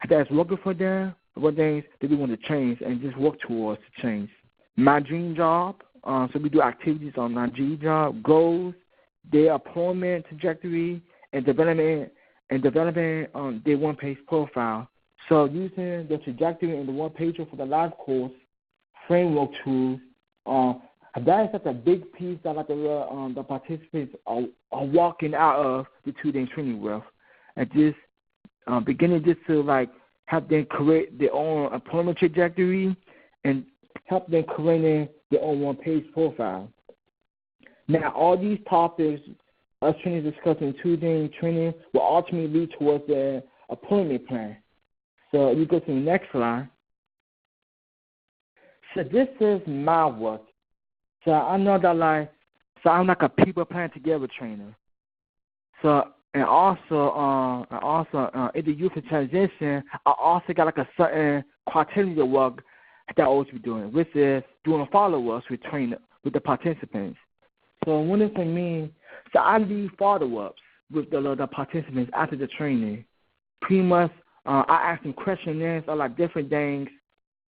Speaker 4: that's working for them, what things that they want to change and just work towards to change. My dream job, so we do activities on my dream job, goals, their employment trajectory, and developing their one-page profile. So using the trajectory and the one-pager for the live course framework tools, that is such a big piece that like the participants are walking out of the 2-day training with, and just beginning just to like help them create their own employment trajectory and help them create their own one-page profile. Now, all these topics us trainers discussing 2-day training will ultimately lead towards the employment plan. So you go to the next slide. So this is my work. So I know that I'm like a people plan together trainer. So and also in the youth transition, I also got like a certain criteria work that I always be doing, which is doing follow-ups with the participants. So one of the things, so I do follow-ups with the participants after the training. Pretty much, I ask them questionnaires or like different things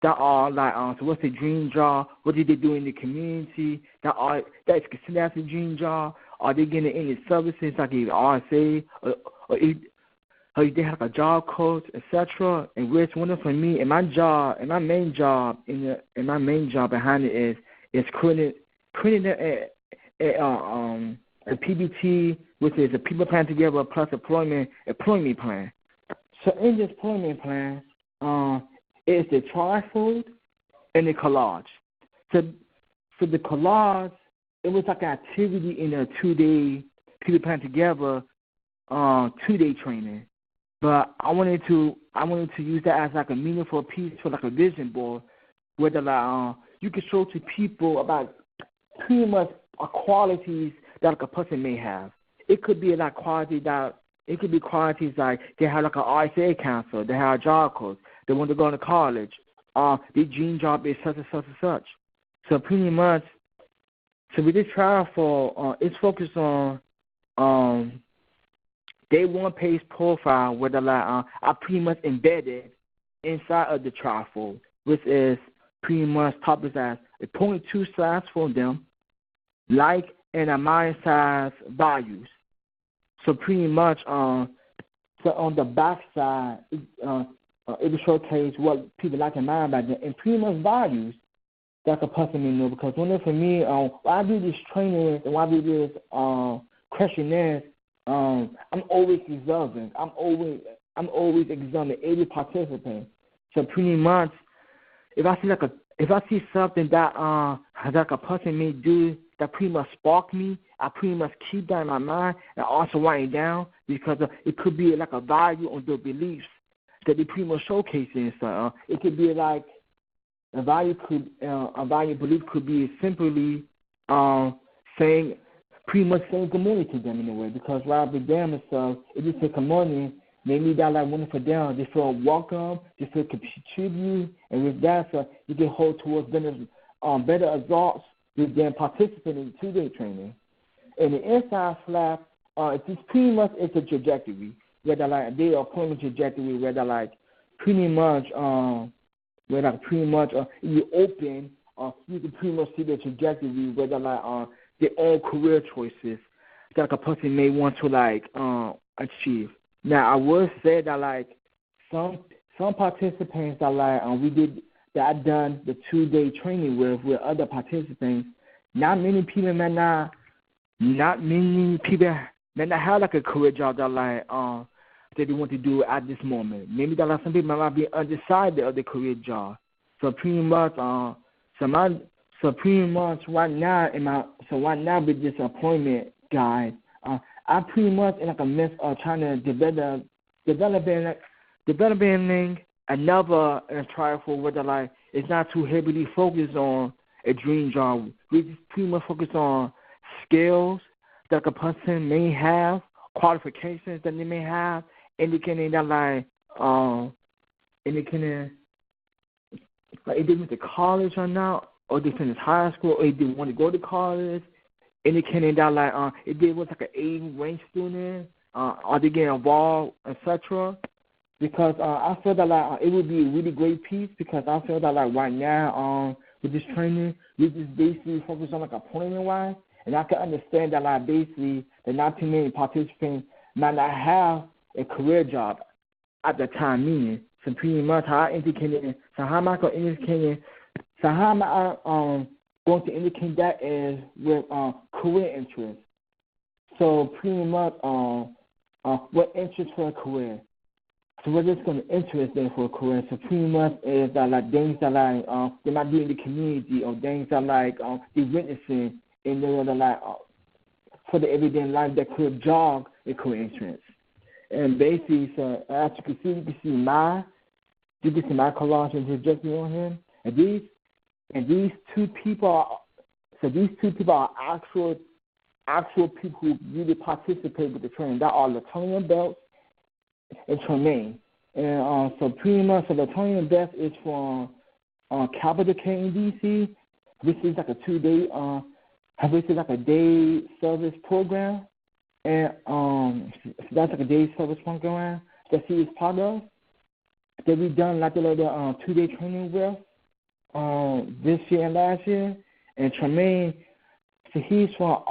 Speaker 4: that are like, so what's their dream job? What did they do in the community? That is considered as a dream job. Are they getting any services like the RSA or if they have a job coach, etc. And which one for me and my main job behind it is creating a PBT, which is a people plan together plus employment plan. So in this employment plan, it's the trifold and the collage. So the collage, it was like an activity in a 2-day people plan together 2-day training. But I wanted to use that as like a meaningful piece for like a vision board, where you can show to people about pretty much qualities that like a person may have. It could be like qualities like they have like an RSA counselor, they have a job coach, they want to go to college, their dream job is such and such and such. So pretty much, so with this trial it's focused on their one-page profile where I pretty much embedded inside of the trifold, which is pretty much topics as a 0.2 size for them, like and a mind size values. So pretty much so on the back side, it will showcase what people like and mind about them, and pretty much values that a person may know. Because when for me, when I do this training and when I do this questionnaires, I'm always observing. I'm always examining 80 participants. So pretty much, if I see something that like a person may do that pretty much spark me, I pretty much keep that in my mind and also write it down, because it could be like a value on their beliefs that they pretty much showcasing. So it could be like a value belief could be simply saying good morning to them in a way, because while with them and stuff, it just take a morning, maybe that like one for them, they feel welcome, they feel contribute, and with that, so you can hold towards better results with them participating in 2-day training. And the inside flap, it's just pretty much it's a trajectory, whether like they appointment trajectory, whether like pretty much you open, you can pretty much see the trajectory, whether like their own career choices that a person may want to like achieve. Now I would say that like some participants that like I done the 2-day training with other participants. Not many people may not have like a career job that like that they want to do at this moment. Maybe that like some people might be undecided of their career job. So pretty much right now with this appointment guide, I pretty much in like a midst of trying to developing another trial for whether like it's not too heavily focused on a dream job. We just pretty much focus on skills that a person may have, qualifications that they may have, indicating that like if they went to college or not, or they finished high school, or if they want to go to college, indicating that like if they was like an A-rank student, are they getting involved, etc. Because I feel that like it would be a really great piece, because I feel that like right now with this training, we just basically focus on like appointment-wise, and I can understand that like basically that not too many participants might not have a career job at the time meaning. So pretty much how I indicated, so how am I going to indicate that is with career interest. So pretty much what interest for a career. So what is going to interest them for a career? So pretty much is that like things that like they might do in the community, or things that like they're witnessing in their like for the everyday life that could jog a career interest. And basically, so as you can see my collage and trajectory on him. And these two people are actual people who really participate with the training. That are Latonia Belts and Tremaine. And so pretty much, so Latonia Belts is from Capital K in DC. This is like a 2-day, this is like a day service program. And that's like a day service program that she is part of. That we've done like a little 2-day training with this year and last year. And Tremaine, so he's from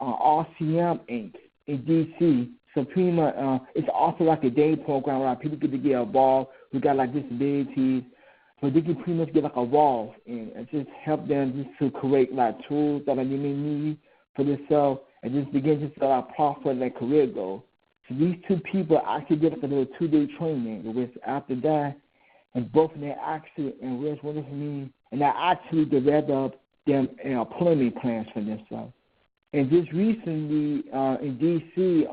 Speaker 4: RCM Inc. in DC. So pretty much, it's also like a day program where people get to get involved. We got like disabilities, so they can pretty much get like involved and just help them just to create like tools that they may need for themselves, and just begin to start profit their career goal. So these two people actually did like a little 2-day training, which after that, and both of them actually enriched one for me, and I actually developed them employment plans for themselves. And just recently in D.C.,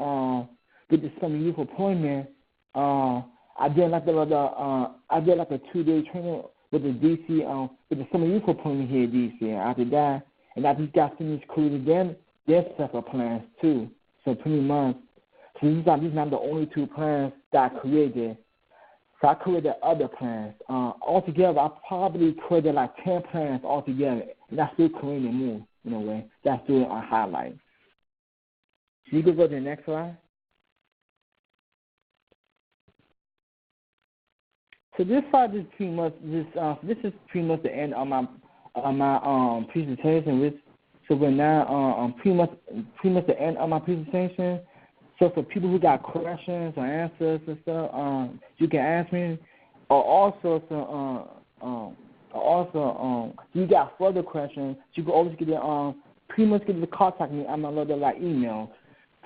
Speaker 4: with the summer youth appointment, I did like a 2-day training with the D.C. With the summer youth appointment here in D.C. And after that, and I just got finished creating their separate plans too. So pretty much, so these are not the only 2 plans that I created. So I created other plans. Altogether, I probably created like 10 plans altogether, and I still creating more. In a way, that's doing a highlight. So you can go to the next slide. So this slide is pretty much this is pretty much the end of my presentation. So we're now pretty much the end of my presentation. So for people who got questions or answers and stuff, you can ask me. Or also if you got further questions, you can always pretty much get to contact me on my little like email.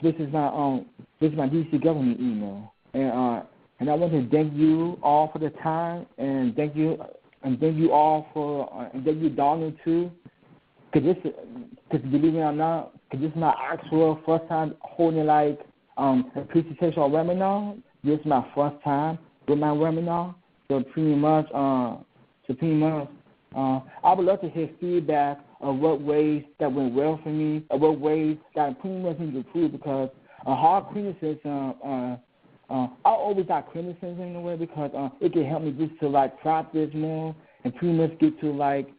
Speaker 4: This is my DC government email, and I want to thank you all for the time, and thank you all for and thank you Donald too, because believe it or not, because this is my actual first time holding like a presentation or webinar. This is my first time with my webinar, so pretty much I would love to hear feedback of what ways that went well for me, or what ways that I pretty much need to improve, because a hard criticism, I always got criticism in a way, because it can help me just to like practice more and pretty much get to like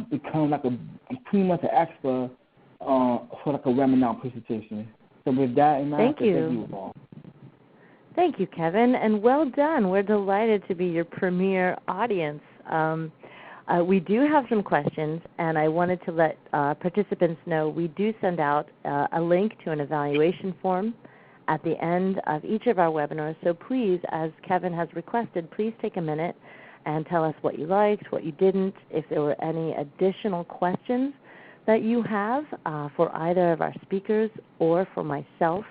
Speaker 4: become like pretty much an expert for like a webinar presentation. So with that in mind,
Speaker 1: thank you all. Thank you, Kevin, and well done. We're delighted to be your premier audience. We do have some questions, and I wanted to let participants know we do send out a link to an evaluation form at the end of each of our webinars. So please, as Kevin has requested, please take a minute and tell us what you liked, what you didn't, if there were any additional questions that you have for either of our speakers or for myself,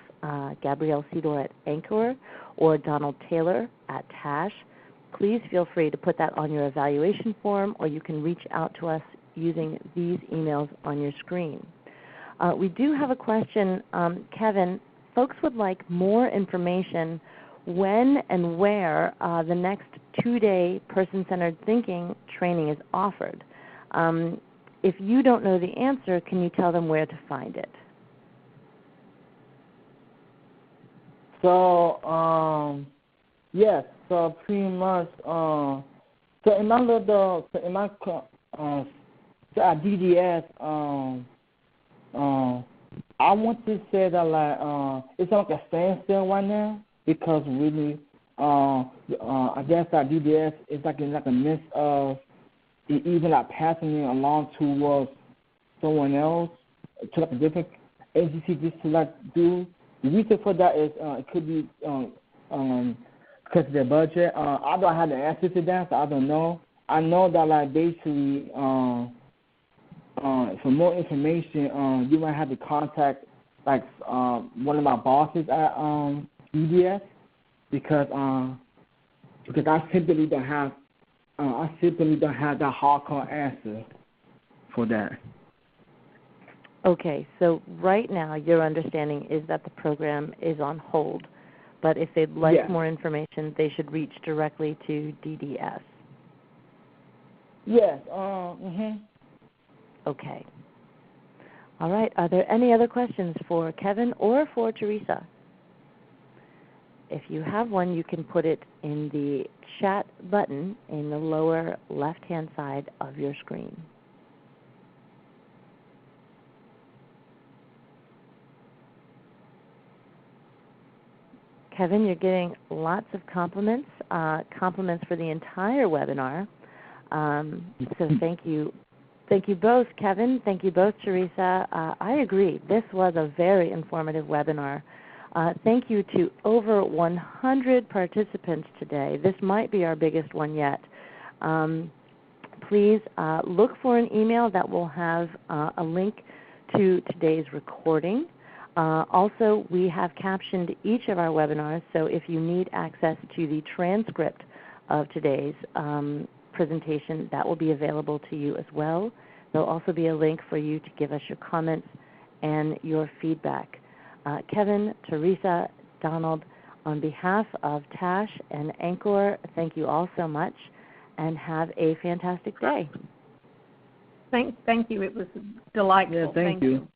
Speaker 1: Gabrielle Cedor at Anchor, or Donald Taylor at TASH. Please feel free to put that on your evaluation form, or you can reach out to us using these emails on your screen. We do have a question, Kevin. Folks would like more information when and where the next 2-day person-centered thinking training is offered. If you don't know the answer, can you tell them where to find it?
Speaker 4: So, yes. So pretty much, so in my little, so in my, so at DDS, I want to say that like it's like a standstill right now because really, I guess that DDS is like in like a midst of even like passing it along towards someone else, to like a different agency just to like do. The reason for that is it could be because of their budget. I don't have the answer to that, so I don't know. I know that like basically for more information, you might have to contact like one of my bosses at DDS because I simply don't have that hardcore answer for that.
Speaker 1: Okay, so right now your understanding is that the program is on hold, but if they'd like more information, they should reach directly to DDS.
Speaker 4: Yes.
Speaker 1: Okay. All right. Are there any other questions for Kevin or for Teresa? If you have one, you can put it in the chat button in the lower left-hand side of your screen. Kevin, you're getting lots of compliments, compliments for the entire webinar. So thank you. Thank you both, Kevin. Thank you both, Teresa. I agree. This was a very informative webinar. Thank you to over 100 participants today. This might be our biggest one yet. Please look for an email that will have a link to today's recording. Also, we have captioned each of our webinars, so if you need access to the transcript of today's presentation, that will be available to you as well. There will also be a link for you to give us your comments and your feedback. Kevin, Teresa, Donald, on behalf of TASH and Anchor, thank you all so much, and have a fantastic day.
Speaker 3: Thank you. It was delightful.
Speaker 4: Yeah, thank you.